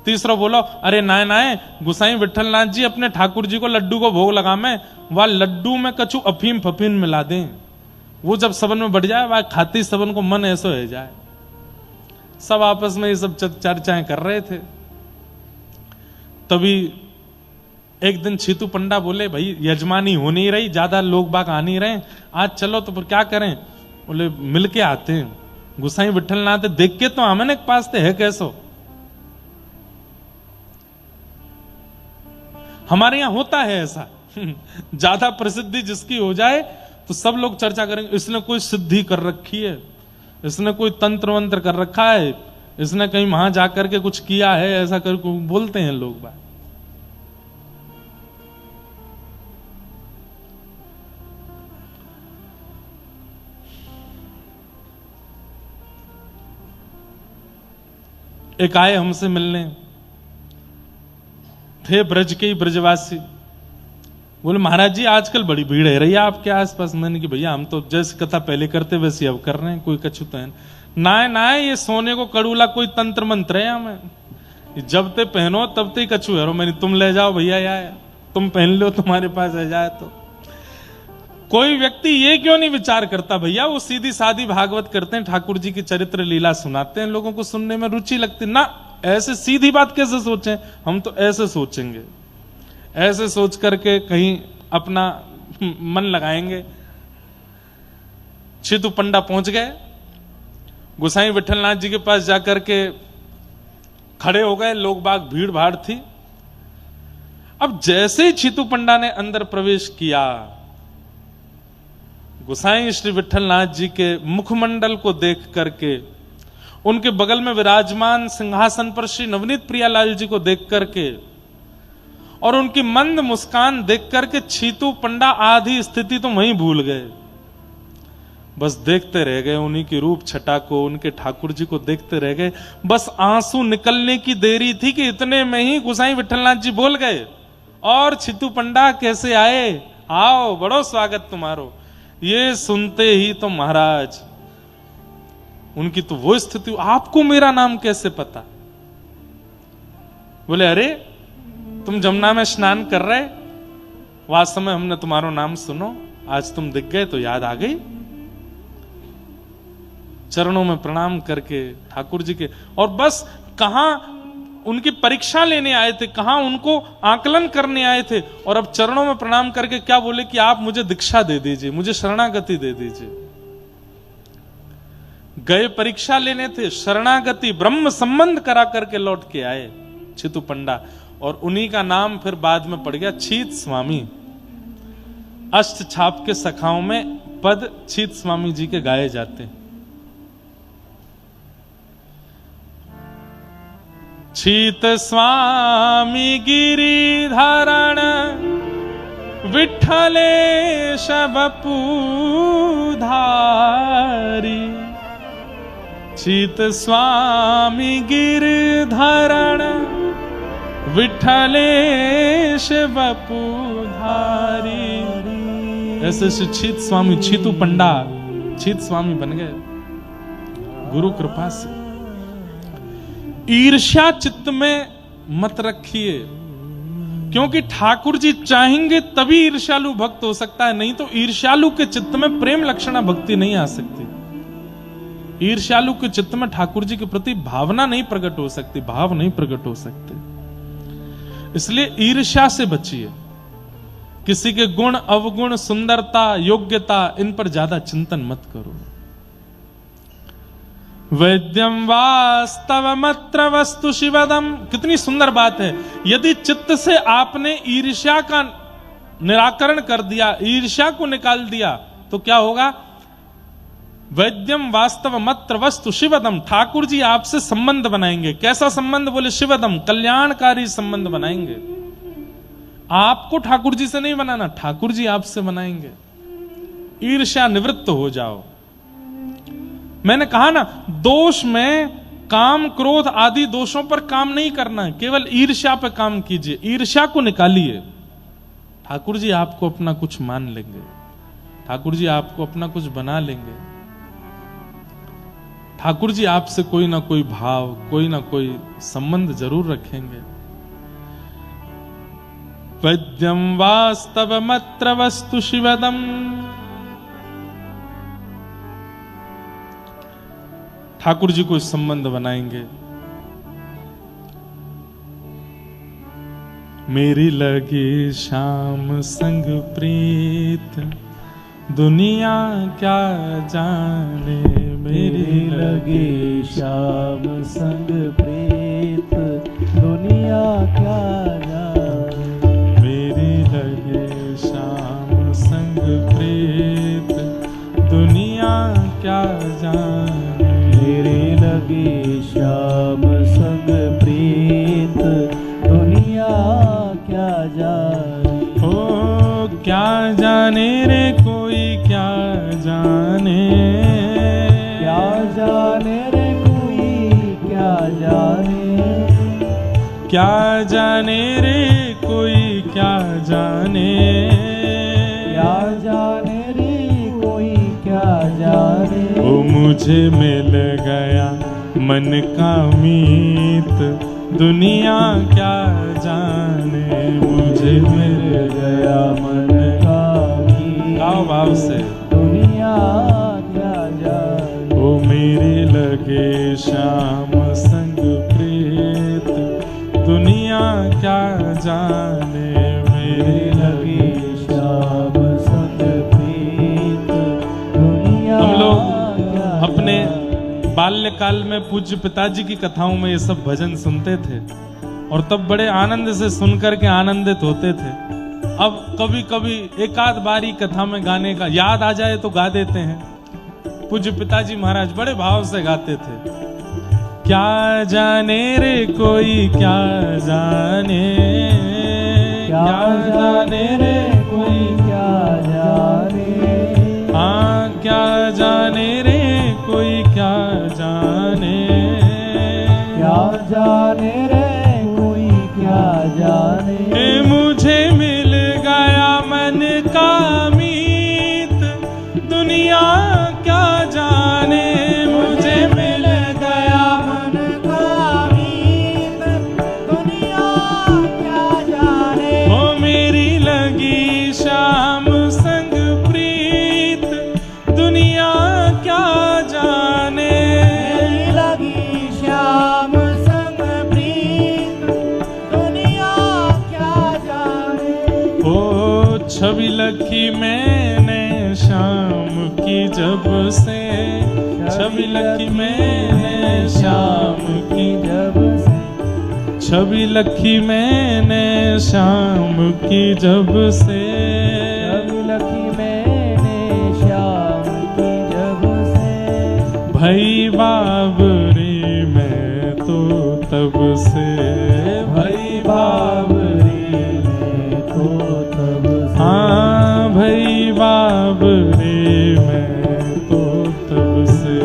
तीसरा बोलो, अरे नाय नाय, गुसाई विठलनाथ जी अपने ठाकुर जी को लड्डू को भोग लगा में, वह लड्डू में कछु अफीम फफीम मिला दें, वो जब सबन में बढ़ जाए वह खाती सबन को मन ऐसा हो जाए। सब आपस में ये सब चर्चाएं कर रहे थे। तभी एक दिन छीतू पंडा बोले, भाई यजमानी हो नहीं रही, ज्यादा लोग बाग आ नहीं रहे, आज चलो तो फिर क्या करें? बोले मिल के आते हैं। गुसाई विठलनाथ देख के तो आमन एक पास है कैसो। हमारे यहां होता है ऐसा। ज्यादा प्रसिद्धि जिसकी हो जाए तो सब लोग चर्चा करेंगे, इसने कोई सिद्धि कर रखी है, इसने कोई तंत्र मंत्र कर रखा है, इसने कहीं वहां जाकर के कुछ किया है, ऐसा करके बोलते हैं लोग बात। एक आए हमसे मिलने, थे ब्रज के ही ब्रजवासी। बोले महाराज जी आजकल बड़ी भीड़ है रही है आपके आसपास। मैंने कि भैया हम तो जैसे कथा पहले करते वैसे अब कर रहे हैं, कोई कछु तो है ना ना, ये सोने को कड़ूला कोई तंत्र मंत्र है हमें, जब ते पहनो तब ते कछु है। मैंने तुम ले जाओ भैया, यार तुम पहन लो, तुम्हारे पास रह जाए तो। कोई व्यक्ति ये क्यों नहीं विचार करता भैया, वो सीधी सादी भागवत करते हैं, ठाकुर जी की चरित्र लीला सुनाते हैं, लोगों को सुनने में रुचि लगती ना। ऐसे सीधी बात कैसे सोचें? हम तो ऐसे सोचेंगे, ऐसे सोच करके कहीं अपना मन लगाएंगे। छीतू पंडा पहुंच गए, गुसाई विठलनाथ जी के पास जाकर के खड़े हो गए, लोग बाग भीड़ भाड़ थी। अब जैसे ही छीतू पंडा ने अंदर प्रवेश किया, गोसाई श्री विट्ठलनाथ जी के मुखमंडल को देख करके, उनके बगल में विराजमान सिंहासन पर श्री नवनीत प्रियालाल जी को देख करके और उनकी मंद मुस्कान देख करके छीतू पंडा आधी स्थिति तो वहीं भूल गए। बस देखते रह गए उन्हीं की रूप छटा को, उनके ठाकुर जी को देखते रह गए। बस आंसू निकलने की देरी थी कि इतने में ही गोसाई विट्ठलनाथ जी बोल गए, और छीतू पंडा कैसे आए, आओ बड़ो स्वागत तुम्हारो। ये सुनते ही तो महाराज उनकी तो वो स्थिति, आपको मेरा नाम कैसे पता? बोले अरे तुम जमुना में स्नान कर रहे, वास्तव में हमने तुम्हारा नाम सुनो, आज तुम दिख गए तो याद आ गई। चरणों में प्रणाम करके ठाकुर जी के, और बस कहां उनकी परीक्षा लेने आए थे, कहां उनको आकलन करने आए थे, और अब चरणों में प्रणाम करके क्या बोले कि आप मुझे दीक्षा दे दीजिए, मुझे शरणागति दे दीजिए। गए परीक्षा लेने थे, शरणागति ब्रह्म संबंध करा करके लौट के आए छीतू पंडा, और उन्हीं का नाम फिर बाद में पड़ गया छीत स्वामी। अष्ट छाप के सखाओं में पद छीत स्वामी जी के गाए जाते हैं। छीत स्वामी गिरिधरण विठ्ठलेश बपुधारी, छीत स्वामी गिरिधरण विठ्ठलेश बपुधारी। ऐसे छीत स्वामी, छीतू पंडा छीत स्वामी बन गए गुरु कृपा से। ईर्ष्या चित्त में मत रखिए, क्योंकि ठाकुर जी चाहेंगे तभी ईर्ष्यालु भक्त हो सकता है, नहीं तो ईर्ष्यालु के चित्त में प्रेम लक्षणा भक्ति नहीं आ सकती। ईर्ष्यालु के चित्त में ठाकुर जी के प्रति भावना नहीं प्रकट हो सकती, भाव नहीं प्रकट हो सकते। इसलिए ईर्ष्या से बचिए। किसी के गुण अवगुण सुंदरता योग्यता इन पर ज्यादा चिंतन मत करो। वैद्यम वास्तवमत्र वस्तु शिवदम, कितनी सुंदर बात है। यदि चित्त से आपने ईर्ष्या का निराकरण कर दिया, ईर्ष्या को निकाल दिया, तो क्या होगा? वैद्यम वास्तवमत्र वस्तु शिवदम, ठाकुर जी आपसे संबंध बनाएंगे। कैसा संबंध? बोले शिवदम, कल्याणकारी संबंध बनाएंगे। आपको ठाकुर जी से नहीं बनाना, ठाकुर जी आपसे बनाएंगे। ईर्ष्या निवृत्त हो जाओ। मैंने कहा ना, दोष में काम क्रोध आदि दोषों पर काम नहीं करना है, केवल ईर्ष्या पर काम कीजिए। ईर्ष्या को निकालिए, ठाकुर जी आपको अपना कुछ मान लेंगे, ठाकुर जी आपको अपना कुछ बना लेंगे। ठाकुर जी आपसे कोई ना कोई भाव, कोई ना कोई संबंध जरूर रखेंगे। वैद्यम वास्तवमत्र वस्तु शिवदम, ठाकुर जी को संबंध बनाएंगे। मेरी लगी शाम संग प्रीत, दुनिया क्या जाने। मेरी लगी शाम संग प्रीत, दुनिया क्या जाने। मेरी लगी शाम संग प्रीत, दुनिया क्या जाने। मेरी लगी श्याम संग प्रीत, दुनिया क्या जाने। हो क्या जाने रे कोई, क्या जाने। क्या जाने रे कोई, क्या जाने। क्या जाने रे कोई, क्या जाने। क्या जाने रे कोई, क्या जाने। ओ मुझे मिल गया मन का मीत, दुनिया क्या जाने। मुझे मिल गया मन का मीत, गाओ भाव से। दुनिया क्या जाने। ओ मेरे लगे श्याम संग प्रीत, दुनिया क्या जाने। मेरे लगे श्याम संग प्रीत, दुनिया। हम लोग अपने बाल्यकाल में पूज्य पिताजी की कथाओं में ये सब भजन सुनते थे, और तब बड़े आनंद से सुनकर के आनंदित होते थे। अब कभी कभी एक आध बारी कथा में गाने का याद आ जाए तो गा देते हैं। पूज्य पिताजी महाराज बड़े भाव से गाते थे। क्या जाने रे कोई क्या जाने, क्या जाने रे कोई क्या जाने, हाँ क्या जाने रे कोई क्या जाने, क्या जाने रे कोई क्या जाने। मुझे मिल गया मन का मीत, दुनिया क्या जाने, मुझे मिल गया मन का मीत, दुनिया क्या जाने। ओ मेरी लगी शाम संग प्रीत, दुनिया क्या जाने, मेरी लगी शाम संग प्रीत, दुनिया क्या जाने। ओ छवि लखी मैंने शाम की जब से, छवि लखी मैंने शाम की जब से, छवि लखी मैंने शाम की जब से, छवि लखी मैंने शाम की जब से। भई बाबरी मैं तो तब से, भई बाबरी मैं तो तब से, हाँ भई बाबरी मैं तो तब से,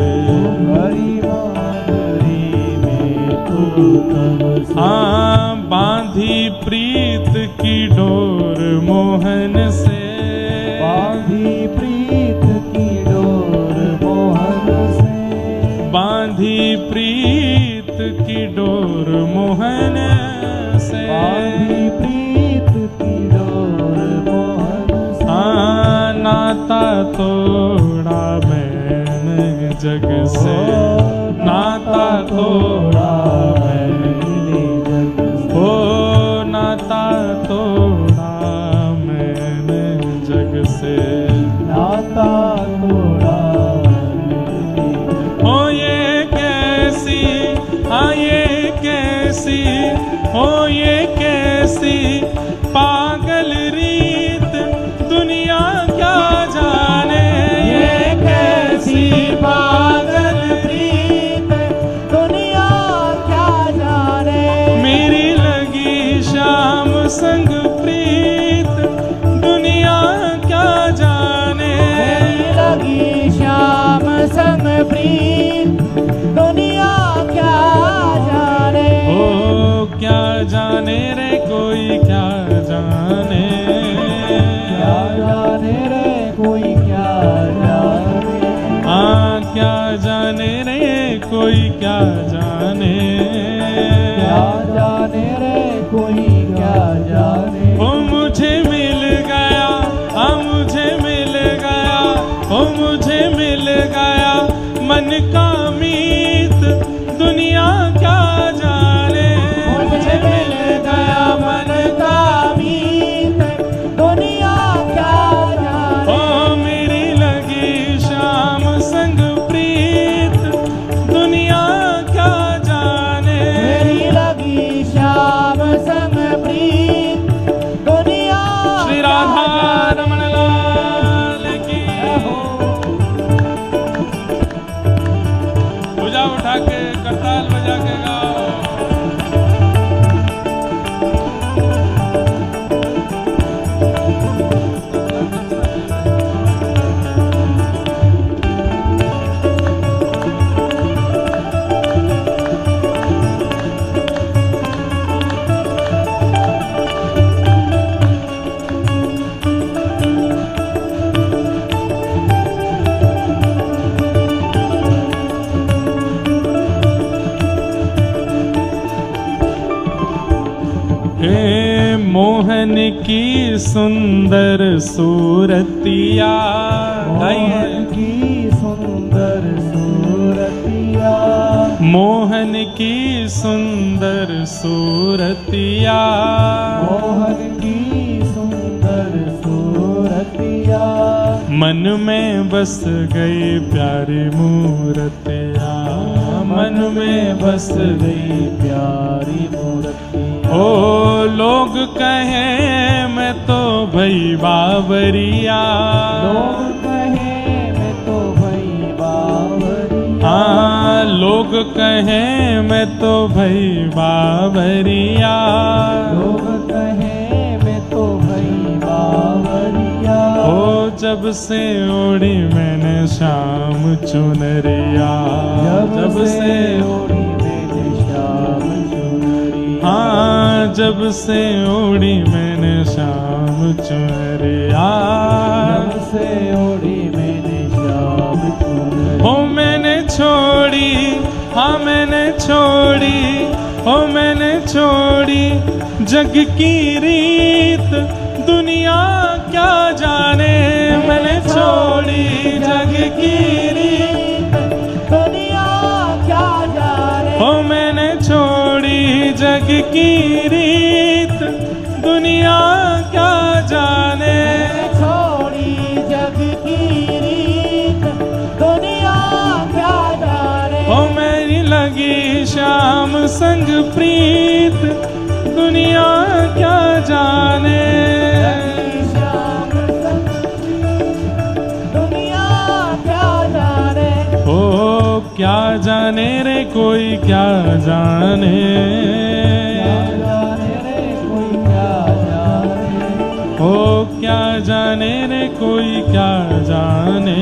भई बाबरी मैं तो तब से। हाँ बांधी प्रीत की डोर मोहन से, बांधी प्रीत की डोर मोहन से, बांधी प्रीत की डोर मोहन से, बांधी प्रीत की डोर मोहन से। हाँ नाता तोड़ा मैंने जग से, नाता तोड़ा मैंने जग से, ओ नाता तोड़ा मैंने जग से, नाता तोड़ा मैंने। ओ ये कैसी, हाँ ये कैसी, ओ ये कैसी पागल रीत, दुनिया क्या जाने, ये कैसी पागल रीत, दुनिया क्या जाने। मेरी लगी शाम संग प्रीत, दुनिया क्या जाने, मेरी लगी शाम संग प्रीत, दुनिया क्या जाने। ओ क्या जाने रे कोई क्या जाने, क्या जाने रे कोई क्या जाने, हाँ क्या जाने रे कोई क्या जाने, क्या जाने रे कोई क्या जाने। ओ मुझे मिल गया, हाँ मुझे मिल गया, ओ मुझे मिल गया मन का मीत, दुनिया क्या जाने, मुझे मिल गया मन का मीत, दुनिया क्या जाने। ओ मेरी लगी शाम संग प्रीत, दुनिया क्या जाने, मेरी लगी शाम संग प्रीत, दुनिया। श्री राधा रमण लाल की पूजा उठा के करताल बजा के गाओ। मोहन की सुंदर सूरतिया, मोहन की सुंदर सूरतिया, मोहन की सुंदर सूरतिया, मोहन की सुंदर सूरतिया। मन में बस गई प्यारी मूर्तिया, मन में बस गई प्यारी मूर्तिया। ओ लोग कहें मैं तो भई बावरिया, लोग कहे मैं तो भई बावरिया, हाँ लोग कहें मैं तो भई बावरिया, लोग कहे मैं तो भई बावरिया। ओ जब से ओढ़ी मैंने शाम चुनरिया, जब से ओढ़ी मैंने शाम चुनरिया, हाँ जब से ओढ़ी मैंने शाम चुनरिया, जब से ओढ़ी मैंने शाम चुनरिया। ओ मैंने छोड़ी, हाँ मैंने छोड़ी, ओ मैंने छोड़ी जग की रीत, दुनिया क्या जाने। मैंने छोड़ी जग की रीत, दुनिया क्या जाने। ओ मैंने छोड़ी जग की रीत, दुनिया क्या जाने। छोड़ी जग की रीत, दुनिया क्या जाने। ओ मेरी लगी शाम संग प्रीत, दुनिया क्या जाने। शाम संग दुनिया क्या जाने। ओ क्या जाने रे कोई क्या जाने, क्या जाने रे कोई क्या जाने। ओ क्या जाने रे कोई क्या जाने।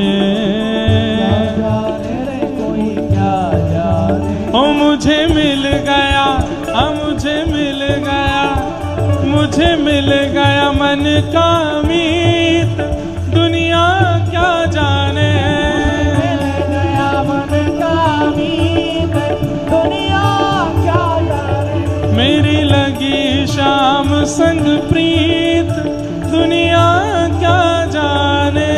क्या जाने रे कोई क्या जाने। ओ मुझे मिल गया, मुझे मिल गया, मुझे मिल गया मन का मीत, दुनिया क्या जाने। मिल गया मन का मीत, दुनिया क्या जाने। मेरी लगी शाम संग प्रीत, दुनिया क्या जाने।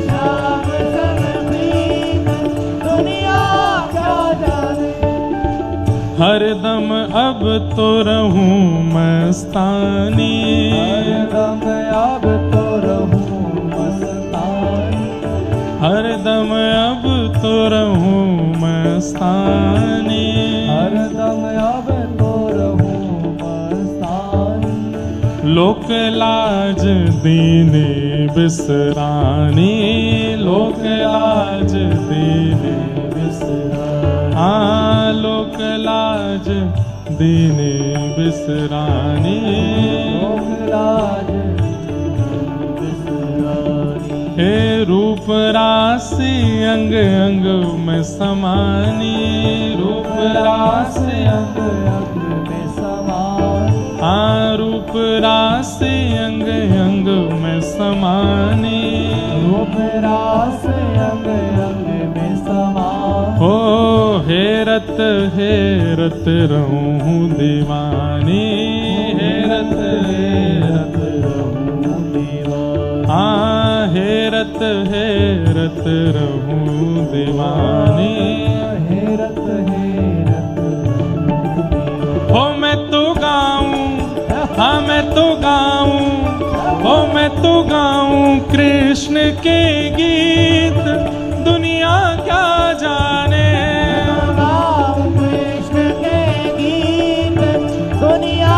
शाम संग प्रीत, दुनिया क्या जाने। हरदम अब तो रहूं मस्तानी, हरदम अब तो रहूं मस्तानी। हरदम अब तो रहूं मस्तानी। हरदम अब तो रहूं मस्तानी। लोक लाज दीने बिसरानी, लोक लाज दीने बिसरानी, हाँ लोक लाज दीने बिसरानी। लोकलाज बिसरानी। हे रूप राशि अंग अंग में समानी, रूप राशि अंग अंग में समानी। हाँ रूप राशि अंग अंग में समानी। रूप रास अंग अंग में समानी। हो हेरत हेरत रहूं दीवानी, हेरत हेरत रहूं दीवानी। हाँ हेरत हेरत रहूं दीवानी। हेरत हेरत रहूं दीवानी। हो मैं तो गाऊं, हाँ मैं तो गाऊं, हो मैं तो गाऊं कृष्ण के गीत, दुनिया क्या जाने। गाऊं कृष्ण के गीत, दुनिया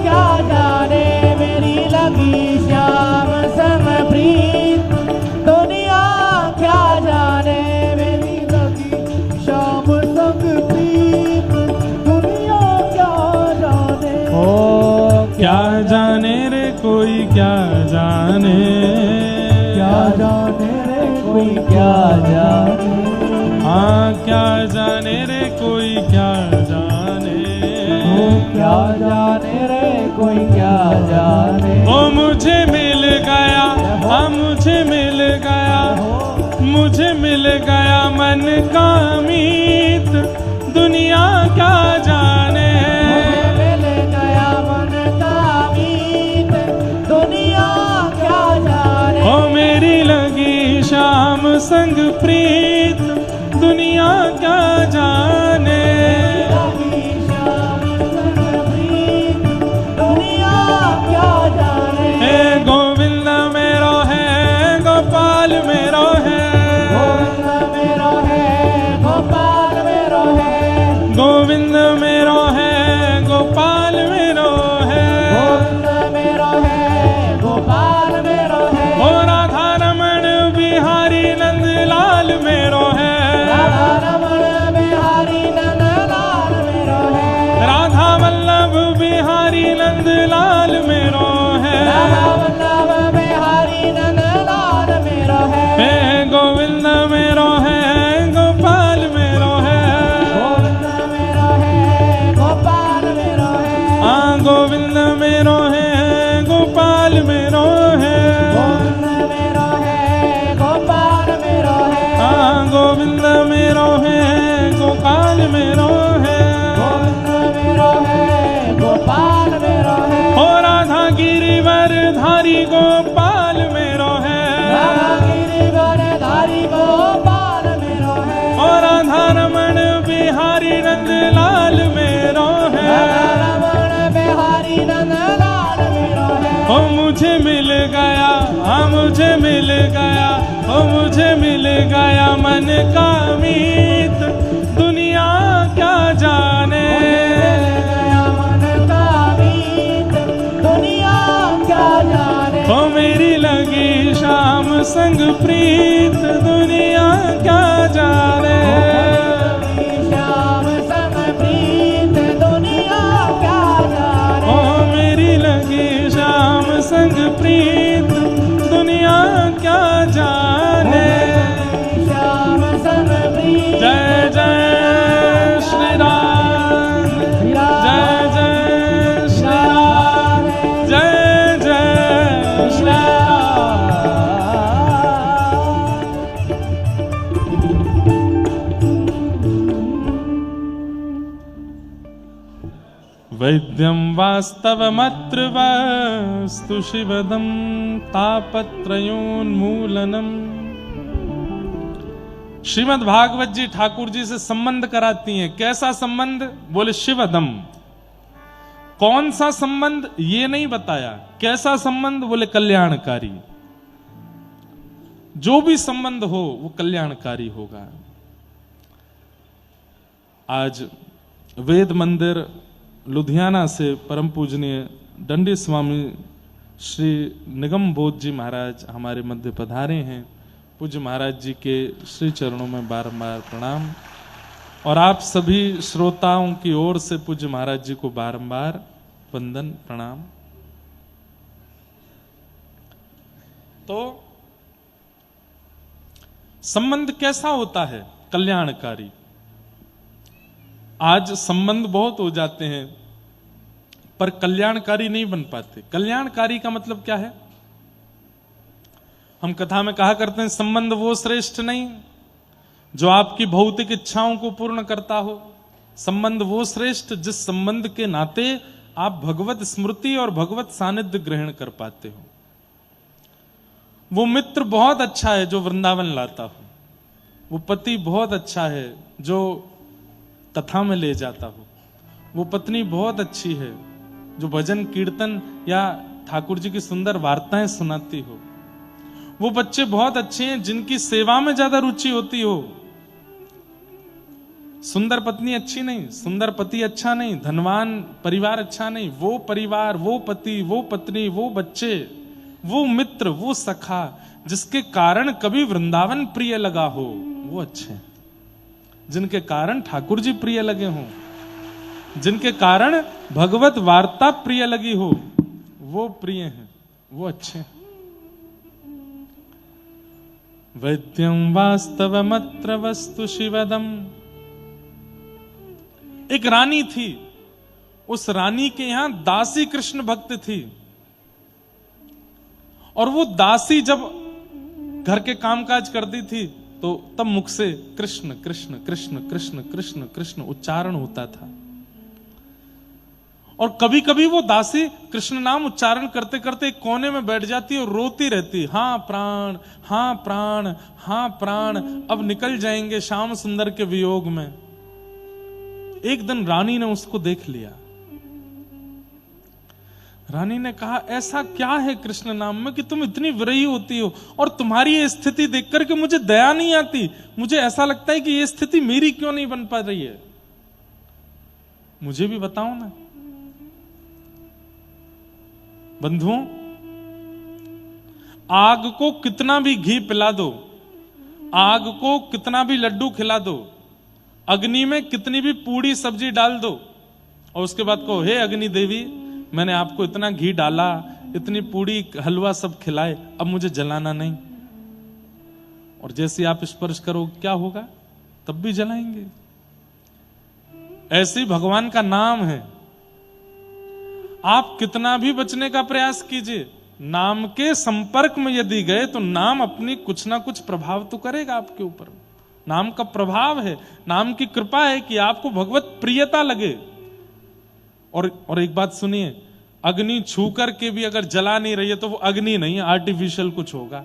क्या जाने। मेरी लगी श्याम संग प्रीत, दुनिया क्या जाने। मेरी लगी श्याम संग प्रीत, दुनिया क्या जाने। ओ क्या जाने रे कोई क्या जाने, क्या जाने रे कोई क्या जाने। हाँ क्या जाने रे कोई क्या जाने। ओ क्या जाने रे कोई क्या जाने। ओ मुझे मिल गया, हाँ मुझे मिल गया, मुझे मिल गया मन का मीत, दुनिया क्या जाने। मुझे मिल गया मन का मीत, दुनिया क्या जाने। ओ मेरी लगी शाम संग प्रीत, दुनिया क्या जाने। लगी श्याम संग प्रीत, दुनिया क्या जाने। हे गोविंद मेरो है, गोपाल मेरो है, गोविंद मेरो है, गोपाल मेरो है। गोविंद मेरो है, गोपाल मेरो है, गोविंद मेरो है, नंद लाल मेरो है, वल्लभ बिहारी नंद लाल मेरो है, हे गोविंद मेरो है, गोपाल मेरो है, गोविंद मेरो है, गोपाल मेरो है, गोविंद मेरो है, गोपाल मेरो है, गोविंद मेरो है, गोपाल मेरो है, गोविंद मेरो है, गोपाल मेरो है, गोविंद मेरो है, गोपाल मेरो है, हो राधा गिरिवर धारी गोपाल मेरो है, राधा गिरिवर धारी गोपाल मेरो है, हो राधा रमण बिहारी नंद लाल मेरो है, राधा रमण बिहारी नंद लाल मेरो है, ओ मुझे मिल गया, हाँ मुझे मिल गया, ओ मुझे मिल गया मन का मीत, दुनिया क्या जाने, गया मन का मीत, दुनिया क्या जाने, ओ मेरी लगी शाम संग प्रीत, दुनिया क्या जाने, श्याम संग प्रीत, दुनिया क्या जाने, ओ मेरी लगी शाम संग प्रीत, दुनिया क्या जाने। श्याम संग प्रीत, जय जय श्री राम, जय जय श्री राम, जय जय श्री राम। वैद्यं वास्तवमत्र वस्तु शिवदं तापत्रयोन्मूलनम्। श्रीमद् भागवत जी ठाकुर जी से संबंध कराती हैं। कैसा संबंध? बोले शिवदम। कौन सा संबंध ये नहीं बताया। कैसा संबंध? बोले कल्याणकारी। जो भी संबंध हो वो कल्याणकारी होगा। आज वेद मंदिर लुधियाना से परम पूजनीय दंडी स्वामी श्री निगम बोध जी महाराज हमारे मध्य पधारे हैं। पूज्य महाराज जी के श्री चरणों में बारंबार प्रणाम और आप सभी श्रोताओं की ओर से पूज्य महाराज जी को बारंबार वंदन प्रणाम। तो संबंध कैसा होता है? कल्याणकारी। आज संबंध बहुत हो जाते हैं पर कल्याणकारी नहीं बन पाते। कल्याणकारी का मतलब क्या है? हम कथा में कहा करते हैं संबंध वो श्रेष्ठ नहीं जो आपकी भौतिक इच्छाओं को पूर्ण करता हो। संबंध वो श्रेष्ठ जिस संबंध के नाते आप भगवत स्मृति और भगवत सानिध्य ग्रहण कर पाते हो। वो मित्र बहुत अच्छा है जो वृंदावन लाता हो। वो पति बहुत अच्छा है जो कथा में ले जाता हो। वो पत्नी बहुत अच्छी है जो भजन कीर्तन या ठाकुर जी की सुंदर वार्ताएं सुनाती हो। वो बच्चे बहुत अच्छे हैं जिनकी सेवा में ज्यादा रुचि होती हो। सुंदर पत्नी अच्छी नहीं, सुंदर पति अच्छा नहीं, धनवान परिवार अच्छा नहीं। वो परिवार, वो पति, वो पत्नी, वो बच्चे, वो मित्र, वो सखा जिसके कारण कभी वृंदावन प्रिय लगा हो वो अच्छे। जिनके कारण ठाकुर जी प्रिय लगे हों, जिनके कारण भगवत वार्ता प्रिय लगी हो वो प्रिय हैं, वो अच्छे हैं। वैद्यं वास्तवमत्र वस्तु शिवदम। एक रानी थी। उस रानी के यहां दासी कृष्ण भक्त थी और वो दासी जब घर के कामकाज करती थी तो तब मुख से कृष्ण कृष्ण कृष्ण कृष्ण कृष्ण कृष्ण उच्चारण होता था। और कभी कभी वो दासी कृष्ण नाम उच्चारण करते करते एक कोने में बैठ जाती और रोती रहती, हाँ प्राण, हाँ प्राण, हाँ प्राण, अब निकल जाएंगे श्याम सुंदर के वियोग में। एक दिन रानी ने उसको देख लिया। रानी ने कहा, ऐसा क्या है कृष्ण नाम में कि तुम इतनी विरही होती हो और तुम्हारी ये स्थिति देख करके मुझे दया नहीं आती। मुझे ऐसा लगता है कि ये स्थिति मेरी क्यों नहीं बन पा रही है, मुझे भी बताओ ना। बंधुओं, आग को कितना भी घी पिला दो, आग को कितना भी लड्डू खिला दो, अग्नि में कितनी भी पूड़ी सब्जी डाल दो और उसके बाद कहो, हे अग्नि देवी मैंने आपको इतना घी डाला, इतनी पूड़ी हलवा सब खिलाए, अब मुझे जलाना नहीं। और जैसे आप स्पर्श करो क्या होगा, तब भी जलाएंगे। ऐसे ही भगवान का नाम है। आप कितना भी बचने का प्रयास कीजिए, नाम के संपर्क में यदि गए तो नाम अपनी कुछ ना कुछ प्रभाव तो करेगा आपके ऊपर। नाम का प्रभाव है, नाम की कृपा है कि आपको भगवत प्रियता लगे। और एक बात सुनिए, अग्नि छू करके भी अगर जला नहीं रही है तो वो अग्नि नहीं है, आर्टिफिशियल कुछ होगा।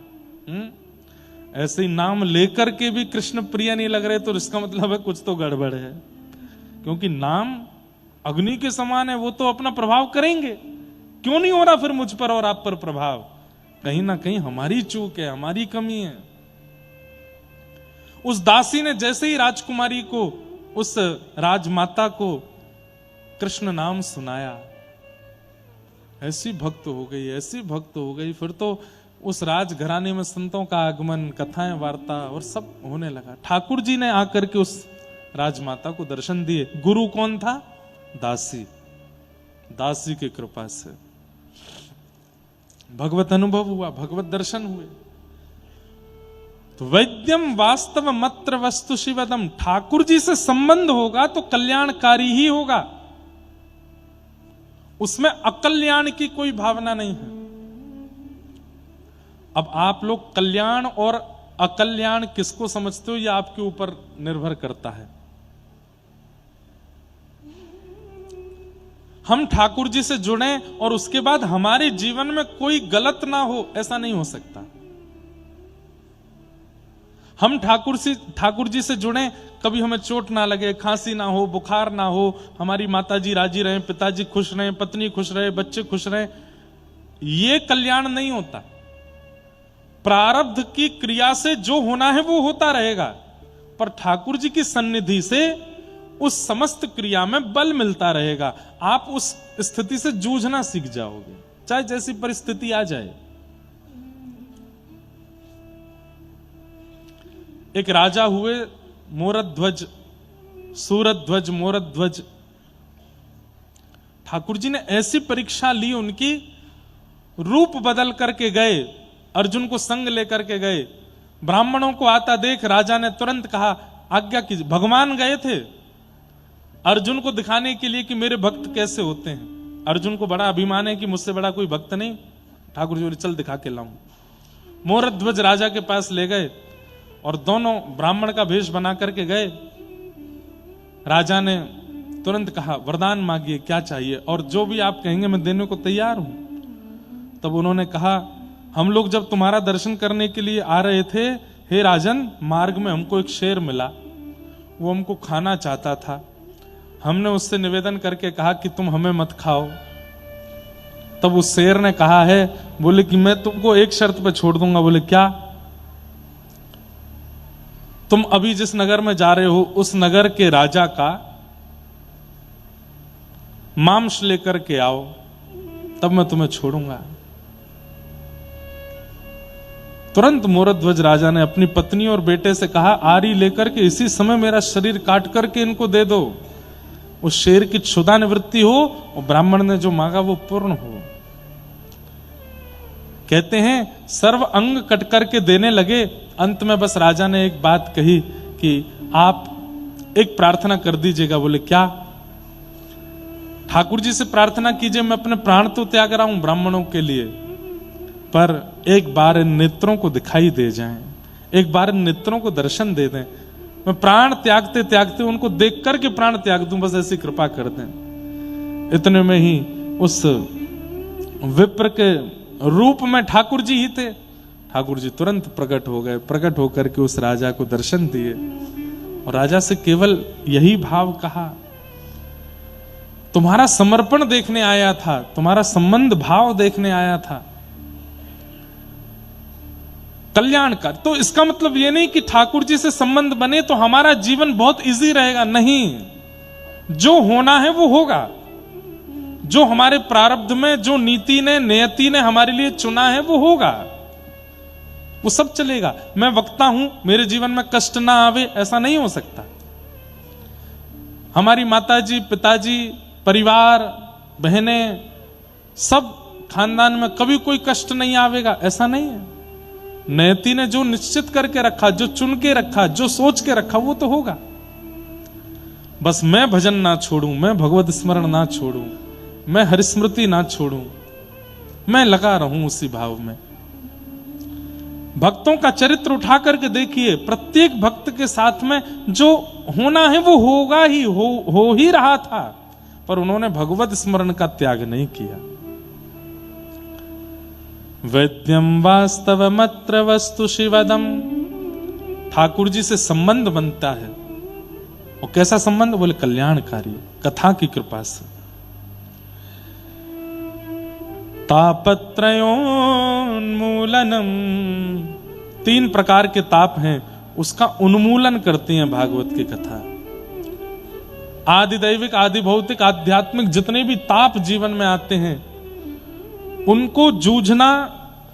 ऐसे ही नाम लेकर के भी कृष्ण प्रिय नहीं लग रहे तो इसका मतलब है कुछ तो गड़बड़ है, क्योंकि नाम अग्नि के समान है, वो तो अपना प्रभाव करेंगे। क्यों नहीं हो रहा फिर मुझ पर और आप पर प्रभाव? कहीं ना कहीं हमारी चूक है, हमारी कमी है। उस दासी ने जैसे ही राजकुमारी को, उस राजमाता को कृष्ण नाम सुनाया, ऐसी भक्त हो गई, ऐसी भक्त हो गई। फिर तो उस राजघराने में संतों का आगमन, कथाएं, वार्ता और सब होने लगा। ठाकुर जी ने आकर के उस राजमाता को दर्शन दिए। गुरु कौन था? दासी। दासी की कृपा से भगवत अनुभव हुआ, भगवत दर्शन हुए। तो वैद्यम वास्तव मत्र वस्तु शिवदम, ठाकुर जी से संबंध होगा तो कल्याणकारी ही होगा, उसमें अकल्याण की कोई भावना नहीं है। अब आप लोग कल्याण और अकल्याण किसको समझते हो, यह आपके ऊपर निर्भर करता है। हम ठाकुर जी से जुड़े और उसके बाद हमारे जीवन में कोई गलत ना हो, ऐसा नहीं हो सकता। हम ठाकुर जी से जुड़े, कभी हमें चोट ना लगे, खांसी ना हो, बुखार ना हो, हमारी माताजी राजी रहे, पिताजी खुश रहे, पत्नी खुश रहे, बच्चे खुश रहे, ये कल्याण नहीं होता। प्रारब्ध की क्रिया से जो होना है वो होता रहेगा, पर ठाकुर जी की सन्निधि से उस समस्त क्रिया में बल मिलता रहेगा। आप उस स्थिति से जूझना सीख जाओगे, चाहे जैसी परिस्थिति आ जाए। एक राजा हुए मोरध्वज, सूरध्वज, मोरध्वज। ठाकुर जी ने ऐसी परीक्षा ली उनकी, रूप बदल करके गए, अर्जुन को संग लेकर के गए। ब्राह्मणों को आता देख राजा ने तुरंत कहा आज्ञा कीजिए। भगवान गए थे अर्जुन को दिखाने के लिए कि मेरे भक्त कैसे होते हैं। अर्जुन को बड़ा अभिमान है कि मुझसे बड़ा कोई भक्त नहीं। ठाकुर जी बोले चल दिखा के लाऊं। मोरध्वज राजा के पास ले गए और दोनों ब्राह्मण का भेष बना करके गए। राजा ने तुरंत कहा वरदान मांगिए, क्या चाहिए, और जो भी आप कहेंगे मैं देने को तैयार हूं। तब उन्होंने कहा हम लोग जब तुम्हारा दर्शन करने के लिए आ रहे थे, हे राजन, मार्ग में हमको एक शेर मिला, वो हमको खाना चाहता था। हमने उससे निवेदन करके कहा कि तुम हमें मत खाओ। तब उस शेर ने कहा है, बोले कि मैं तुमको एक शर्त पे छोड़ दूंगा। बोले क्या? तुम अभी जिस नगर में जा रहे हो उस नगर के राजा का मांस लेकर के आओ, तब मैं तुम्हें छोड़ूंगा। तुरंत मोरध्वज राजा ने अपनी पत्नी और बेटे से कहा आरी लेकर के इसी समय मेरा शरीर काट करके इनको दे दो, उस शेर की क्षुधा निवृत्ति हो और ब्राह्मण ने जो मांगा वो पूर्ण हो। कहते हैं सर्व अंग कट करके देने लगे। अंत में बस राजा ने एक बात कही कि आप एक प्रार्थना कर दीजिएगा। बोले क्या? ठाकुर जी से प्रार्थना कीजिए, मैं अपने प्राण तो त्याग रहा हूं ब्राह्मणों के लिए, पर एक बार इन नेत्रों को दिखाई दे जाएं, एक बार इन नेत्रों को दर्शन दे दें, मैं प्राण त्यागते त्यागते उनको देख करके प्राण त्याग दूं, बस ऐसी कृपा कर दें। इतने में ही उस विप्र के रूप में ठाकुर जी ही थे। ठाकुर जी तुरंत प्रकट हो गए। प्रकट होकर के उस राजा को दर्शन दिए और राजा से केवल यही भाव कहा, तुम्हारा समर्पण देखने आया था, तुम्हारा संबंध भाव देखने आया था, कल्याण का। तो इसका मतलब यह नहीं कि ठाकुर जी से संबंध बने तो हमारा जीवन बहुत इजी रहेगा, नहीं। जो होना है वो होगा, जो हमारे प्रारब्ध में, जो नीति ने, नियति ने हमारे लिए चुना है वो होगा, वो सब चलेगा। मैं वक्ता हूं, मेरे जीवन में कष्ट ना आवे, ऐसा नहीं हो सकता। हमारी माताजी, पिताजी, परिवार, बहनें, सब खानदान में कभी कोई कष्ट नहीं आवेगा, ऐसा नहीं है। नियति ने जो निश्चित करके रखा, जो चुन के रखा, जो सोच के रखा, वो तो होगा। बस मैं भजन ना छोड़ूं, मैं भगवत स्मरण ना छोड़ूं, मैं हरिस्मृति ना छोड़ूं, मैं लगा रहूं उसी भाव में। भक्तों का चरित्र उठा करके देखिए, प्रत्येक भक्त के साथ में जो होना है वो होगा ही, हो ही रहा था, पर उन्होंने भगवत स्मरण का त्याग नहीं किया। वैद्यम वास्तवमत्र वस्तु शिवदम, ठाकुर जी से संबंध बनता है। और कैसा संबंध? बोले कल्याणकारी, कथा की कृपा से। तापत्रयोन्मूलनम, 3 प्रकार के ताप हैं, उसका उन्मूलन करती हैं भागवत की कथा। आदि दैविक, आदि भौतिक, आध्यात्मिक जितने भी ताप जीवन में आते हैं, उनको जूझना,